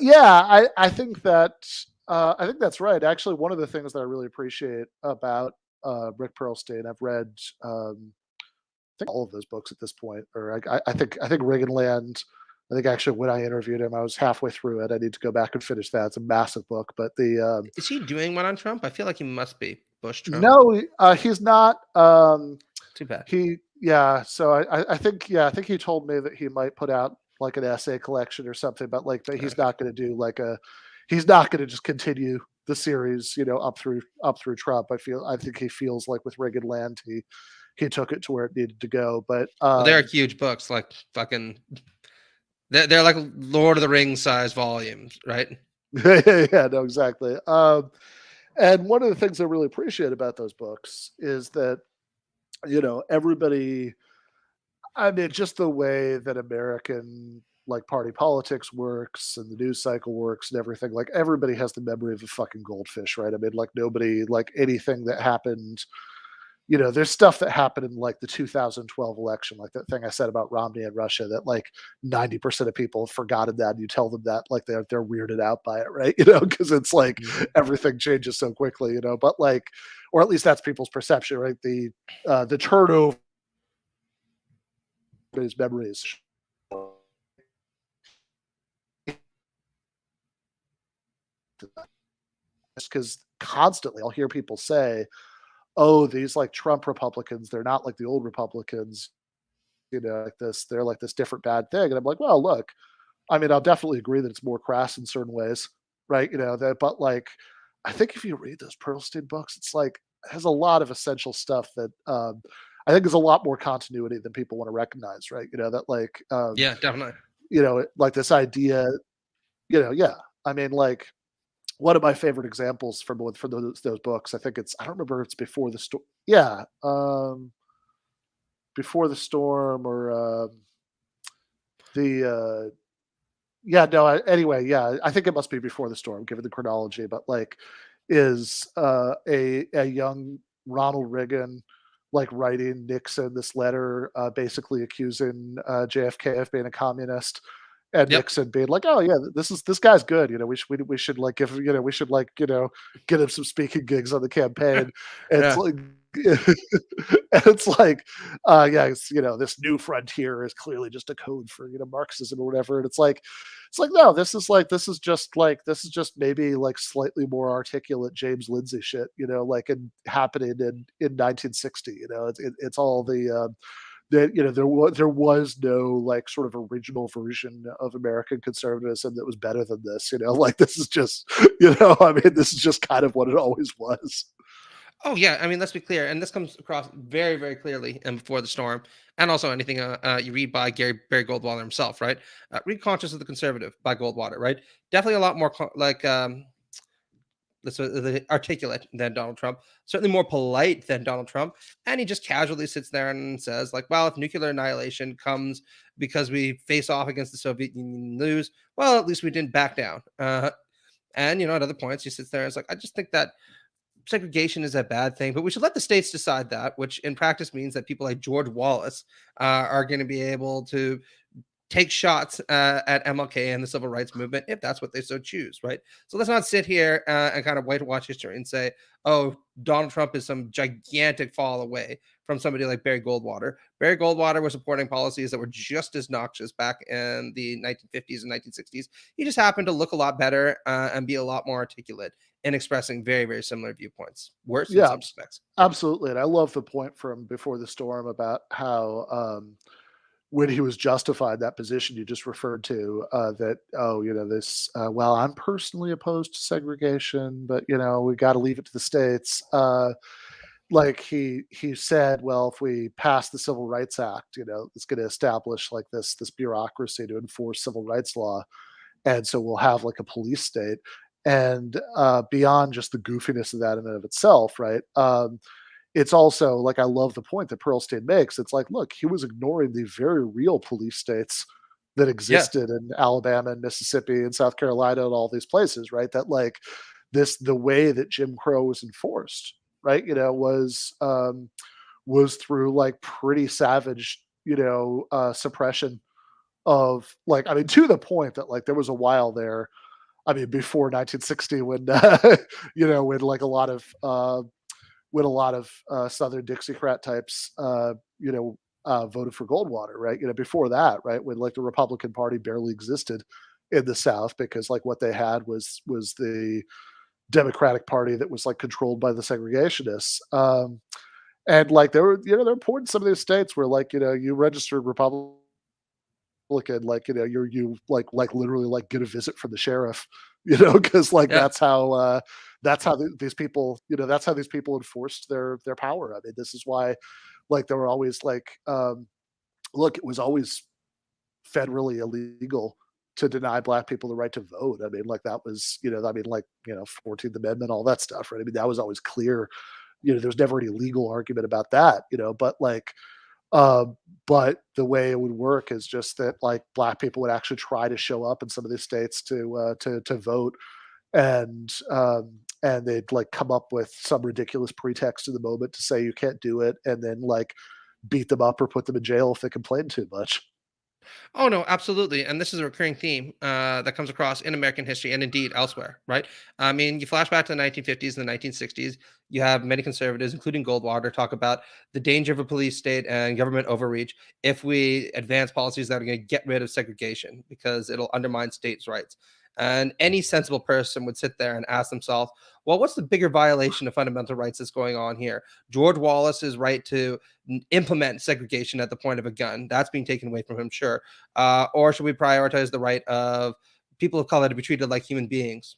yeah, I think that's right. Actually, one of the things that I really appreciate about Rick Perlstein, I've read I think all of those books at this point, or I think Reaganland. I think actually when I interviewed him, I was halfway through it. I need to go back and finish that. It's a massive book, but is he doing one on Trump? I feel like he must be Bush Trump. No, he's not. Too bad. So I think he told me that he might put out like an essay collection or something, but he's not going to do he's not going to just continue the series, you know, up through Trump. I think he feels like with Reaganland, he took it to where it needed to go. But they're huge books, like fucking. They're like Lord of the Rings size volumes, right? Yeah, no, exactly. And one of the things I really appreciate about those books is that, you know, everybody, I mean, just the way that American like party politics works and the news cycle works and everything, like everybody has the memory of a fucking goldfish, right? I mean, like nobody, like anything that happened, you know, there's stuff that happened in like the 2012 election, like that thing I said about Romney and Russia, that like 90% of people have forgotten that. And you tell them that, like they're weirded out by it, right? You know, because it's like everything changes so quickly, you know. But like, or at least that's people's perception, right? The turnover of his memories. Because constantly I'll hear people say, oh, these like Trump Republicans, they're not like the old Republicans, you know, like this, they're like this different bad thing. And I'm like, well, look, I mean, I'll definitely agree that it's more crass in certain ways, right? You know, but like, I think if you read those Perlstein books, it's like, it has a lot of essential stuff that I think is a lot more continuity than people want to recognize, right? You know, that like, yeah, definitely. You know, like this idea, you know, yeah. I mean, like, one of my favorite examples from those books, I think I don't remember if it's Before the Storm. Yeah. Before the Storm or the yeah, no, anyway, yeah, I think it must be before the storm, given the chronology, but like, is a young Ronald Reagan like writing Nixon this letter, basically accusing JFK of being a communist, and Yep. Nixon being like, "Oh yeah, this guy's good. We should like give we should like get him some speaking gigs on the campaign." And it's Yeah. like, and it's like, yeah, it's, this new frontier is clearly just a code for Marxism or whatever. And it's like, no, this is just maybe like slightly more articulate James Lindsay shit, like happening in 1960. It's all that there was no like sort of original version of American conservatism that was better than this. Like this is just I mean, this is just kind of what it always was. Oh yeah, I mean, let's be clear, and this comes across very, very clearly in Before the Storm, and also anything you read by Barry Goldwater himself, right? Read Conscience of the Conservative by Goldwater, right? Definitely a lot more articulate than Donald Trump, certainly more polite than Donald Trump, and he just casually sits there and says, like, well, if nuclear annihilation comes because we face off against the Soviet Union and lose, well, at least we didn't back down. And at other points, he sits there and it's like, I just think that segregation is a bad thing, but we should let the states decide that, which in practice means that people like George Wallace are going to be able to take shots at MLK and the civil rights movement if that's what they so choose, right? So let's not sit here and kind of whitewash history and say, oh, Donald Trump is some gigantic fall away from somebody like Barry Goldwater. Barry Goldwater was supporting policies that were just as noxious back in the 1950s and 1960s. He just happened to look a lot better and be a lot more articulate in expressing very, very similar viewpoints. Worse in Yeah, some respects. absolutely. And I love the point from Before the Storm about how when he was justified that position you just referred to, that, oh, this, well, I'm personally opposed to segregation, but, we got to leave it to the states. Like he said, well, if we pass the Civil Rights Act, it's going to establish like this bureaucracy to enforce civil rights law. And so we'll have like a police state. And beyond just the goofiness of that in and of itself, right? It's also like, I love the point that Pearlstein makes. It's like, look, he was ignoring the very real police states that Yeah. existed in Alabama and Mississippi and South Carolina and all these places, right? That like the way that Jim Crow was enforced, right? Was through like pretty savage, suppression of like, I mean, to the point that like there was a while there, I mean, before 1960 when, when like when a lot of Southern Dixiecrat types, voted for Goldwater, right? Before that, right, when like the Republican Party barely existed in the South because like what they had was the Democratic Party that was like controlled by the segregationists. And like there were points in some of these states where like you registered Republican, like you like literally like get a visit from the sheriff, because like Yeah. that's how these people, that's how these people enforced their power. I mean, this is why, like, there were always like, look, it was always federally illegal to deny Black people the right to vote. I mean, like that was, 14th Amendment, all that stuff, right? I mean, that was always clear. There was never any legal argument about that, but like, but the way it would work is just that like Black people would actually try to show up in some of these states to vote, and they'd like come up with some ridiculous pretext in the moment to say you can't do it, and then like beat them up or put them in jail if they complain too much. Oh no, absolutely, and this is a recurring theme that comes across in American history and indeed elsewhere, right? I mean, you flash back to the 1950s and the 1960s. You have many conservatives, including Goldwater, talk about the danger of a police state and government overreach if we advance policies that are going to get rid of segregation because it'll undermine states' rights. And any sensible person would sit there and ask themselves, well, what's the bigger violation of fundamental rights that's going on here? George Wallace's right to implement segregation at the point of a gun. That's being taken away from him, sure. Or should we prioritize the right of people of color to be treated like human beings?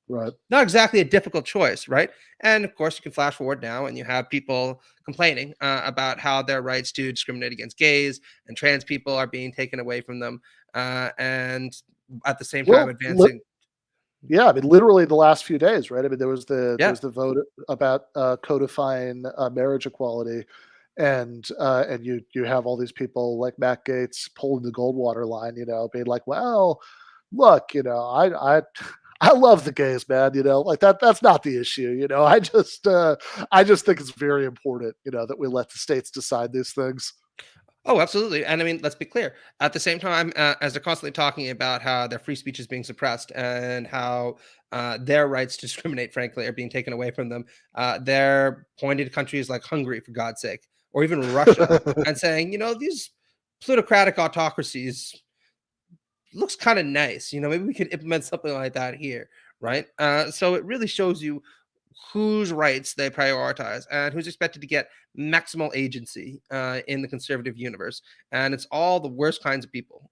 Right. Not exactly a difficult choice, right? And of course, you can flash forward now and you have people complaining about how their rights to discriminate against gays and trans people are being taken away from them. And at the same time, advancing. Yeah, I mean, literally the last few days, right? I mean, there was the Yeah. vote about codifying marriage equality, and you have all these people like Matt Gaetz pulling the Goldwater line, being like, well, look, I love the gays, man. Like that's not the issue. I just think it's very important, that we let the states decide these things. Oh, absolutely. And I mean, let's be clear. At the same time, as they're constantly talking about how their free speech is being suppressed and how their rights to discriminate, frankly, are being taken away from them, they're pointing to countries like Hungary, for God's sake, or even Russia, and saying, these plutocratic autocracies looks kind of nice. Maybe we could implement something like that here, right? So it really shows you whose rights they prioritize and who's expected to get maximal agency in the conservative universe. And it's all the worst kinds of people.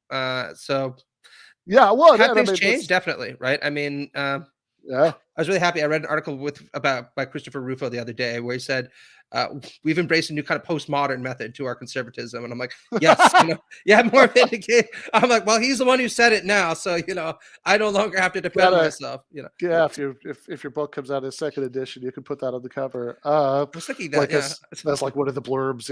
So Yeah, well, have and I things mean, changed? Definitely, right? I mean, yeah. I was really happy. I read an article by Christopher Rufo the other day where he said we've embraced a new kind of postmodern method to our conservatism, and I'm like, yes, yeah, more vindicated. I'm like, well, he's the one who said it now, so I no longer have to defend myself. Yeah, if your book comes out in second edition, you can put that on the cover. I was thinking that, like yeah. that's like one of the blurbs,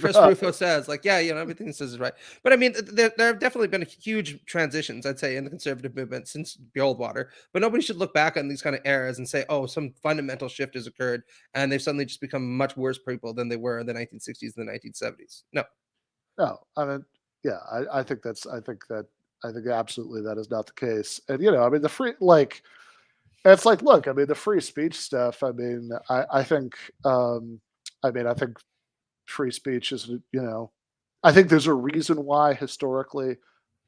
Chris Rufo says, like, yeah, everything he says is right. But I mean, there have definitely been huge transitions, I'd say, in the conservative movement since Goldwater. But nobody should look back on these kind of eras and say, oh, some fundamental shift has occurred, and they've suddenly just become much worse people than they were in the 1960s and the 1970s. No. I mean, yeah, I think absolutely that is not the case. And I mean, the free it's like, look, I mean, the free speech stuff. I mean, I think I think free speech is, I think there's a reason why historically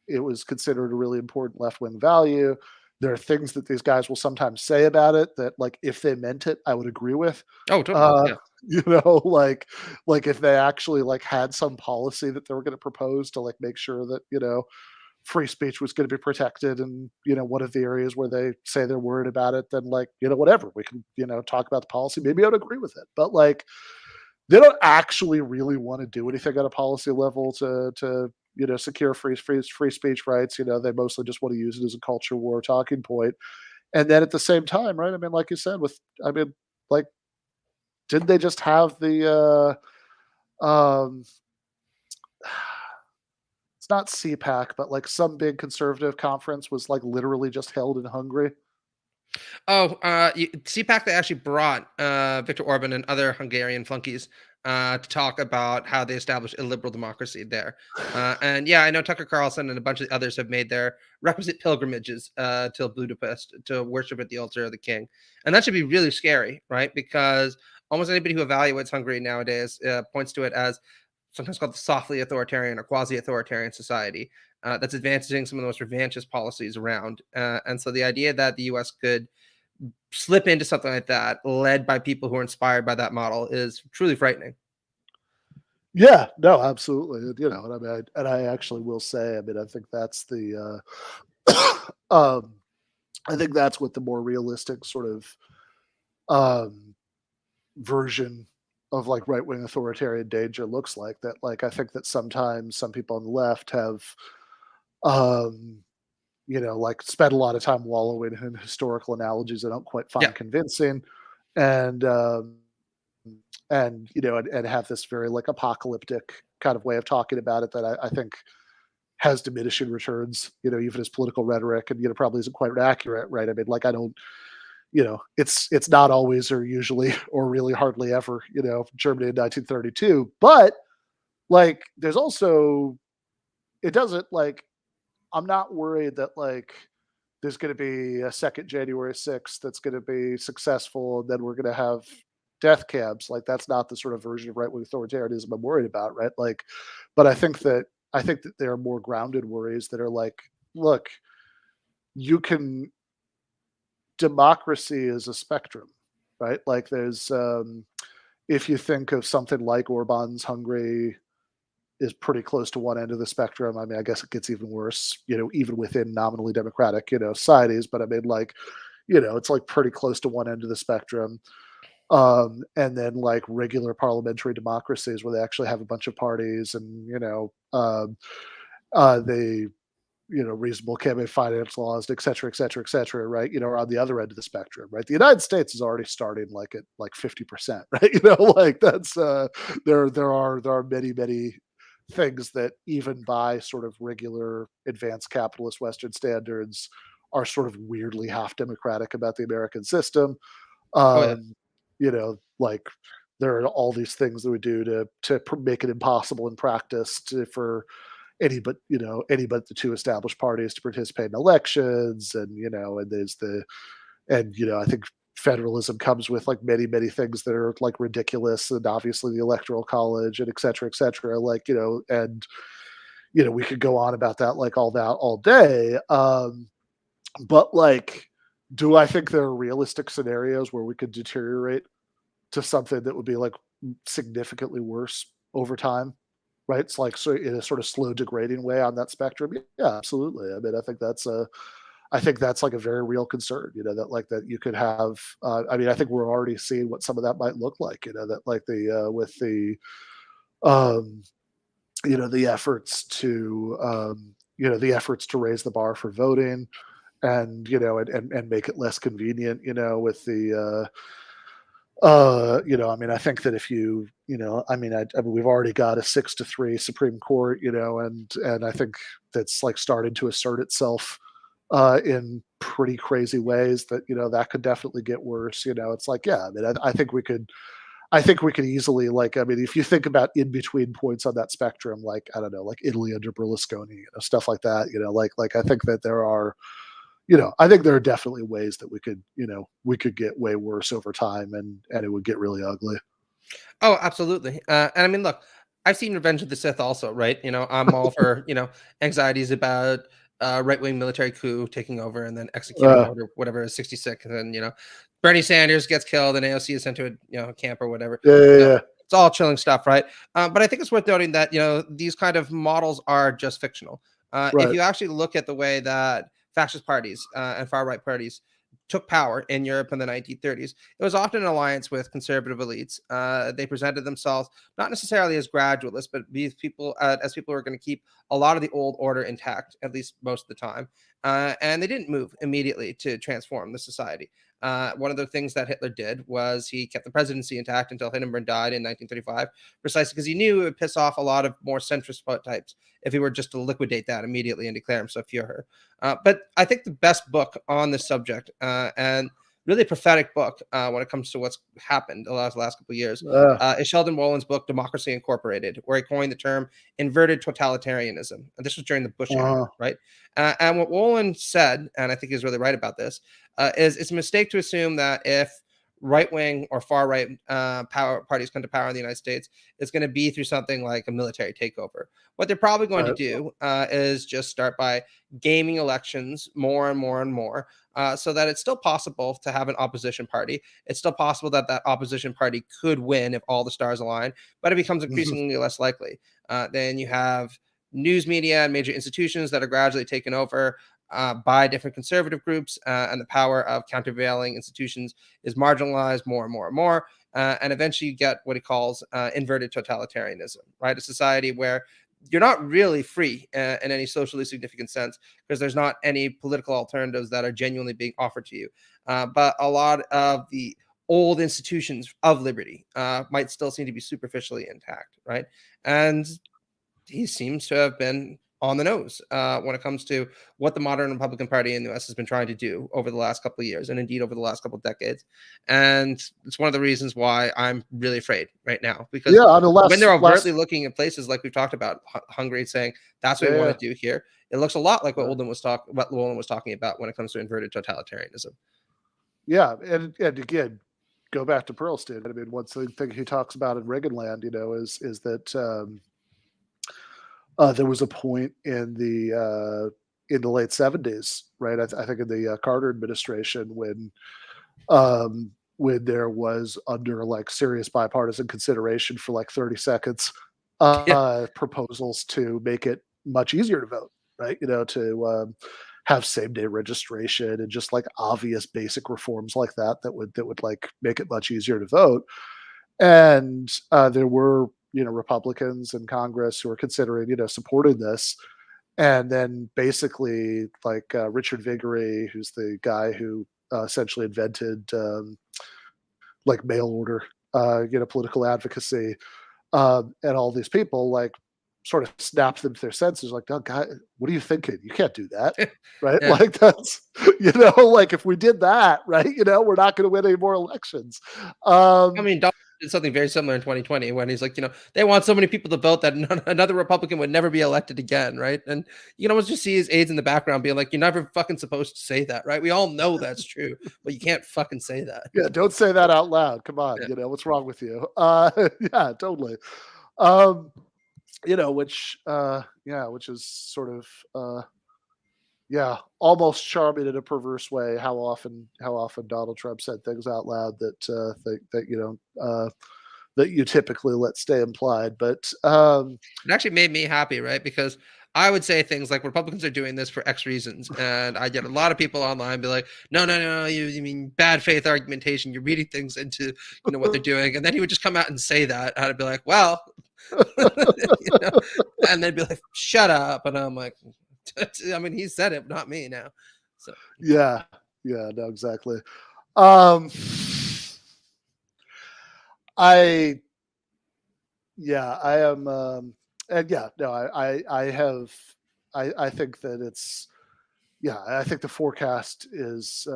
it was considered a really important left-wing value. There are things that these guys will sometimes say about it that, like, if they meant it, I would agree with. Oh, totally. Yeah. Like if they actually like had some policy that they were going to propose to like make sure that, free speech was going to be protected and, one of the areas where they say they're worried about it, then like, whatever, we can, talk about the policy. Maybe I would agree with it. But like, they don't actually really want to do anything at a policy level to secure free speech rights. They mostly just want to use it as a culture war talking point. And then at the same time, right? I mean, like you said, like, didn't they just have the it's not CPAC, but like some big conservative conference was like literally just held in Hungary? Oh, CPAC, they actually brought Viktor Orban and other Hungarian flunkies to talk about how they established a liberal democracy there. And yeah, I know Tucker Carlson and a bunch of others have made their requisite pilgrimages to Budapest to worship at the altar of the king. And that should be really scary, right? Because almost anybody who evaluates Hungary nowadays points to it as sometimes called the softly authoritarian or quasi-authoritarian society that's advancing some of the most revanchist policies around. And so the idea that the U.S. could slip into something like that, led by people who are inspired by that model, is truly frightening. Yeah, no, absolutely. And I mean, and I actually will say, I mean, I think that's the, I think that's what the more realistic sort of version of like right-wing authoritarian danger looks like. That, like, I think that sometimes some people on the left have, like spent a lot of time wallowing in historical analogies I don't quite find convincing, and and have this very like apocalyptic kind of way of talking about it that I think has diminishing returns, even as political rhetoric, and probably isn't quite accurate, right? I mean, like, I don't, it's not always or usually or really hardly ever, Germany in 1932, but like, there's also, it doesn't like, I'm not worried that like there's going to be a second January 6th that's going to be successful, and then we're going to have death camps. Like, that's not the sort of version of right wing authoritarianism I'm worried about, right? Like, but I think that there are more grounded worries that are like, look, democracy is a spectrum, right? Like, there's if you think of something like Orban's Hungary is pretty close to one end of the spectrum. I mean, I guess it gets even worse, even within nominally democratic, societies. But I mean, like, it's like pretty close to one end of the spectrum. And then like regular parliamentary democracies where they actually have a bunch of parties and, they reasonable campaign finance laws, et cetera, et cetera, et cetera, right? Are on the other end of the spectrum, right? The United States is already starting like at like 50%, right? Like that's there are many, many things that even by sort of regular advanced capitalist Western standards are sort of weirdly half democratic about the American system. Oh yeah. Like there are all these things that we do to make it impossible in practice for any but the two established parties to participate in elections, and there's I think federalism comes with like many, many things that are like ridiculous, and obviously the electoral college and et cetera, et cetera. Like, and we could go on about that like all day. But like, do I think there are realistic scenarios where we could deteriorate to something that would be like significantly worse over time? Right? It's like, so in a sort of slow degrading way on that spectrum. Yeah, absolutely. I mean, I think that's like a very real concern, that like that you could have, I mean, I think we're already seeing what some of that might look like, that like with um, the efforts to, the efforts to raise the bar for voting and, and make it less convenient, with I mean, I think that if I mean, we've already got a 6-3 Supreme Court, and I think that's like starting to assert itself in pretty crazy ways that, that could definitely get worse. It's like, yeah, I mean, I think we could easily, like, I mean, if you think about in between points on that spectrum, like, I don't know, like Italy under Berlusconi, stuff like that, like I think that there are, I think there are definitely ways that we could get way worse over time, and it would get really ugly. Oh, absolutely. And I mean, look, I've seen Revenge of the Sith also, right? I'm all for, anxieties about right-wing military coup taking over and then executing Uh, order, whatever, 66. And then, Bernie Sanders gets killed and AOC is sent to a camp or whatever. yeah, yeah, yeah. It's all chilling stuff, right? But I think it's worth noting that, these kind of models are just fictional. If Right. you actually look at the way that fascist parties and far-right parties took power in Europe in the 1930s, it was often an alliance with conservative elites. They presented themselves not necessarily as gradualists, but these people as people who are going to keep a lot of the old order intact, at least most of the time. And they didn't move immediately to transform the society. One of the things that Hitler did was he kept the presidency intact until Hindenburg died in 1935, precisely because he knew it would piss off a lot of more centrist types if he were just to liquidate that immediately and declare himself Führer. But I think the best book on this subject, and really a prophetic book when it comes to what's happened the last couple of years, is Sheldon Wollin's book, Democracy Incorporated, where he coined the term inverted totalitarianism. And this was during the Bush era, right? And what Wollin said, and I think he's really right about this, is it's a mistake to assume that if right-wing or far-right power parties come to power in the United States, it's going to be through something like a military takeover. What they're probably going to do is just start by gaming elections more and more and more, so that it's still possible to have an opposition party. It's still possible that that opposition party could win if all the stars align, but it becomes increasingly less likely. Then you have news media and major institutions that are gradually taken over by different conservative groups, and the power of countervailing institutions is marginalized more and more and more. And eventually you get what he calls inverted totalitarianism, right? A society where you're not really free in any socially significant sense because there's not any political alternatives that are genuinely being offered to you. But a lot of the old institutions of liberty might still seem to be superficially intact, right? And he seems to have been on the nose when it comes to what the modern Republican Party in the US has been trying to do over the last couple of years, and indeed over the last couple of decades. And it's one of the reasons why I'm really afraid right now, because when they're overtly looking at places like we've talked about, Hungary, saying that's what we want to do here, it looks a lot like what Wolin was talking about when it comes to inverted totalitarianism. Yeah, and again, go back to Perlstein. I mean, one thing he talks about in Reaganland, is that there was a point in the late 70s, right? I think in the Carter administration when there was under like serious bipartisan consideration for like 30 seconds proposals to make it much easier to vote, right? To have same day registration and just like obvious basic reforms like that would like make it much easier to vote. And there were Republicans in Congress who are considering supporting this, And then basically like Richard Viguerie, who's the guy who essentially invented like mail order, political advocacy, and all these people like sort of snapped them to their senses, like, "Oh, God, what are you thinking? You can't do that." Right? Yeah. Like that's, like if we did that, right, we're not going to win any more elections. I Um, mean, Donald did something very similar in 2020 when he's like, they want so many people to vote that another Republican would never be elected again, right? And you can almost just see his aides in the background being like, "You're never fucking supposed to say that, right? We all know that's true, but you can't fucking say that." yeah, don't say that out loud. Come on, Yeah. what's wrong with you? Yeah, totally. Um, which is sort of yeah, almost charming in a perverse way. How often Donald Trump said things out loud that you don't that you typically let stay implied. But It actually made me happy, right? Because I would say things like Republicans are doing this for X reasons. And I get a lot of people online be like, no, no, no, you mean bad faith argumentation. You're reading things into, what they're doing. And then he would just come out and say that. And I'd be like, well, and they'd be like, shut up. And I'm like, I mean, he said it, not me now. So yeah, no, exactly. Um, I I am, and yeah, no, I think that it's, I think the forecast is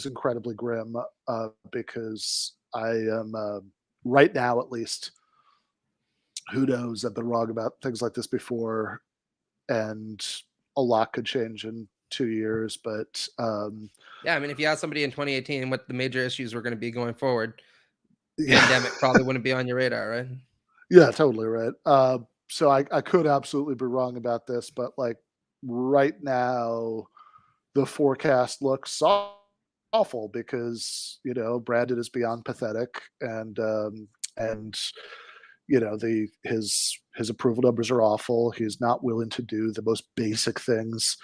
incredibly grim, because I am, right now at least, who knows? I've been wrong about things like this before, and a lot could change in 2 years. But yeah, I mean, if you asked somebody in 2018 what the major issues were going to be going forward, yeah, pandemic probably wouldn't be on your radar, right? yeah, totally right. So I could absolutely be wrong about this, but like right now, the forecast looks awful because Brandon is beyond pathetic, and the his approval numbers are awful. He's not willing to do the most basic things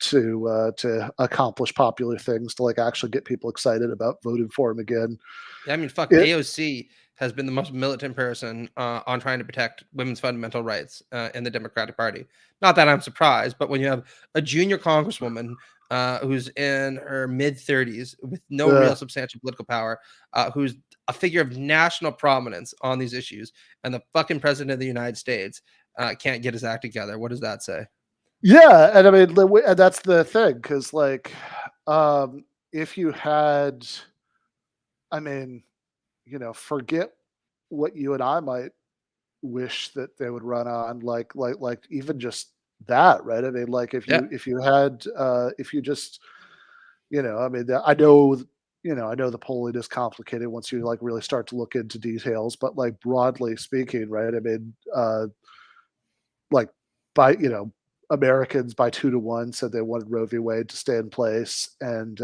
to accomplish popular things, to like actually get people excited about voting for him again. Yeah, I mean, fuck, It, AOC has been the most militant person on trying to protect women's fundamental rights in the Democratic Party. Not that I'm surprised, but when you have a junior congresswoman who's in her mid 30s with no real substantial political power, who's a figure of national prominence on these issues, and the fucking president of the United States can't get his act together, what does that say? Yeah, and I mean, and that's the thing, because like, if you had, I mean, forget what you and I might wish that they would run on, like even just that, right? I mean, like Yeah. if you had, if you just, I mean, I know the polling is complicated once you like really start to look into details, but like broadly speaking, right? I mean, like by Americans by 2-1 said they wanted Roe v. Wade to stay in place, and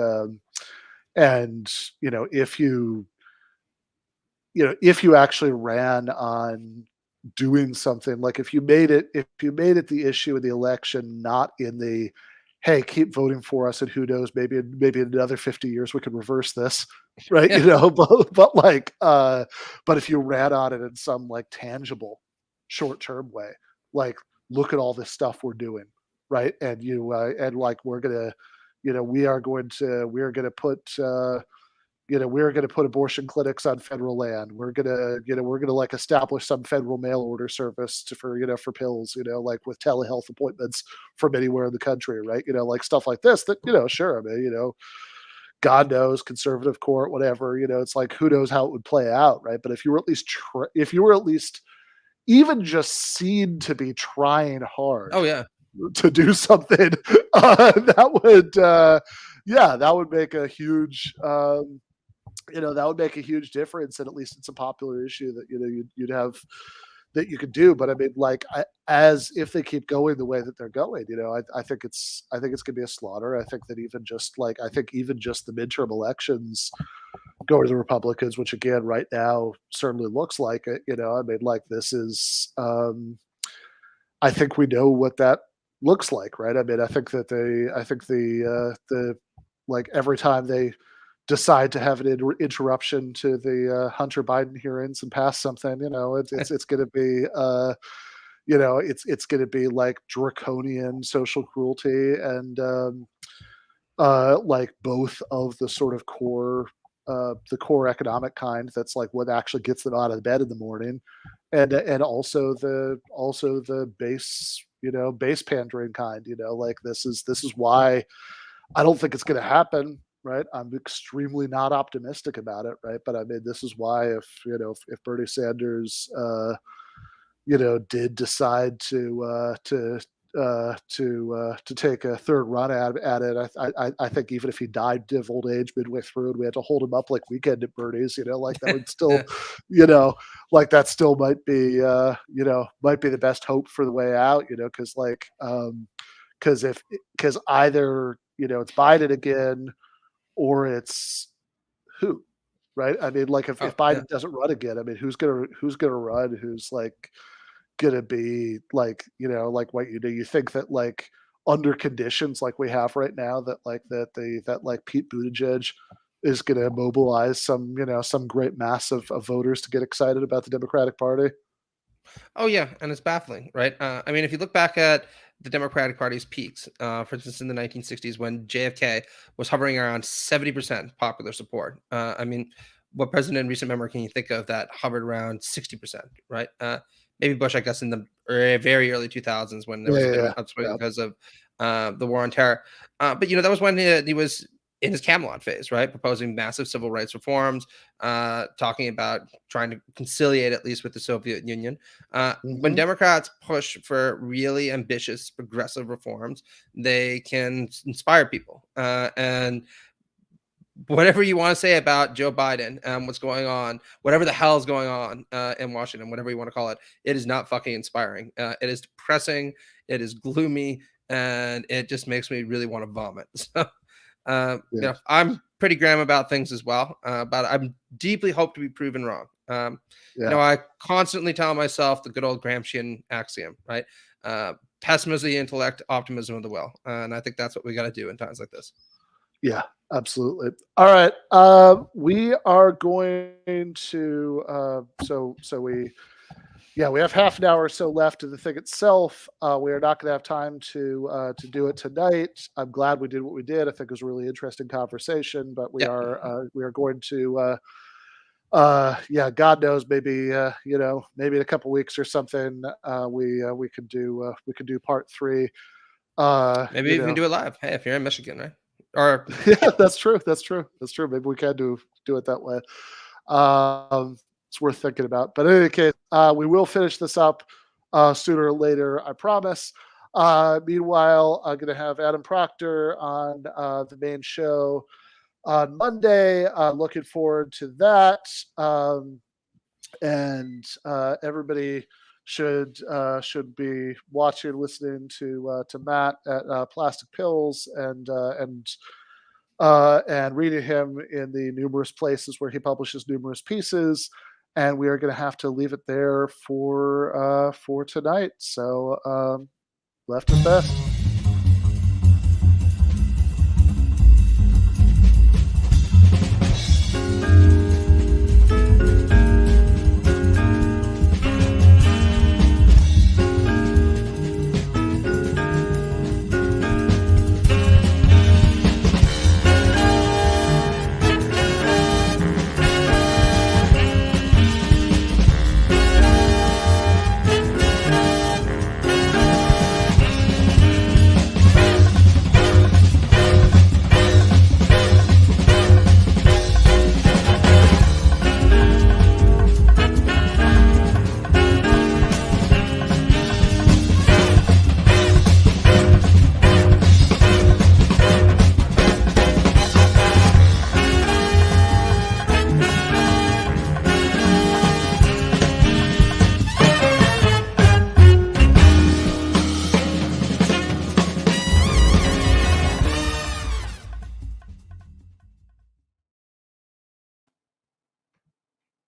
if you actually ran on doing something, like if you made it the issue of the election, not in the, hey, keep voting for us and who knows, maybe in another 50 years we could reverse this, right? But if you ran on it in some like tangible short-term way, like, look at all this stuff we're doing, right? And and like we're gonna we're going to put abortion clinics on federal land. We're going to like establish some federal mail order service for pills, like with telehealth appointments from anywhere in the country, right? Like stuff like this that, sure. I mean, God knows, conservative court, whatever, it's like, who knows how it would play out. Right. But if you were at least even just seen to be trying hard Oh, yeah. to do something, that would make a huge, that would make a huge difference, and at least it's a popular issue that you'd have that you could do. But I mean, like, as if they keep going the way that they're going, I think it's gonna be a slaughter. I think even just the midterm elections go to the Republicans, which again right now certainly looks like it. I mean, like, this is I think we know what that looks like, right? I mean, I think the like every time they decide to have an interruption to the Hunter Biden hearings and pass something, it's going to be it's going to be like draconian social cruelty and like both of the sort of the core economic kind that's like what actually gets them out of bed in the morning, and also the base pandering kind. Like this is why I don't think it's going to happen. Right, I'm extremely not optimistic about it. Right, but I mean, this is why if Bernie Sanders did decide to take a third run at it, I think even if he died of old age midway through and we had to hold him up like Weekend at Bernie's, like that would still, like that still might be the best hope for the way out, because because either it's Biden again or it's who, right? I mean, like if Biden doesn't run again, I mean, who's gonna run? Who's like gonna be like like what you think that like under conditions like we have right now that Pete Buttigieg is gonna mobilize some great mass of voters to get excited about the Democratic Party? Oh yeah, and it's baffling, right? I mean, if you look back at the Democratic Party's peaks, for instance, in the 1960s when JFK was hovering around 70% popular support. I mean, what president in recent memory can you think of that hovered around 60%, right? Maybe Bush, I guess, in the very early 2000s when there was a bit of an upswing because of the war on terror. But that was when he was in his Camelot phase, right? Proposing massive civil rights reforms, talking about trying to conciliate at least with the Soviet Union. When Democrats push for really ambitious progressive reforms, they can inspire people. And whatever you want to say about Joe Biden, what's going on, whatever the hell is going on in Washington, whatever you want to call it, it is not fucking inspiring. It is depressing. It is gloomy. And it just makes me really want to vomit. So, I'm pretty grim about things as well, but I'm deeply hope to be proven wrong. I constantly tell myself the good old Gramscian axiom, right? Pessimism of the intellect, optimism of the will. And I think that's what we got to do in times like this. Yeah, absolutely. All right. We are going to, we have half an hour or so left of the thing itself. We are not going to have time to do it tonight. I'm glad we did what we did. I think it was a really interesting conversation, but we are going to, God knows, maybe maybe in a couple weeks or something, we could do part 3. Maybe you can do it live. Hey, if you're in Michigan, right? Or yeah, that's true. Maybe we can do it that way. It's worth thinking about. But in any case, we will finish this up sooner or later, I promise. Meanwhile, I'm going to have Adam Proctor on the main show on Monday. Looking forward to that. And everybody should be watching, listening to Matt at Plastic Pills and reading him in the numerous places where he publishes numerous pieces. And we are going to have to leave it there for tonight. So left is best.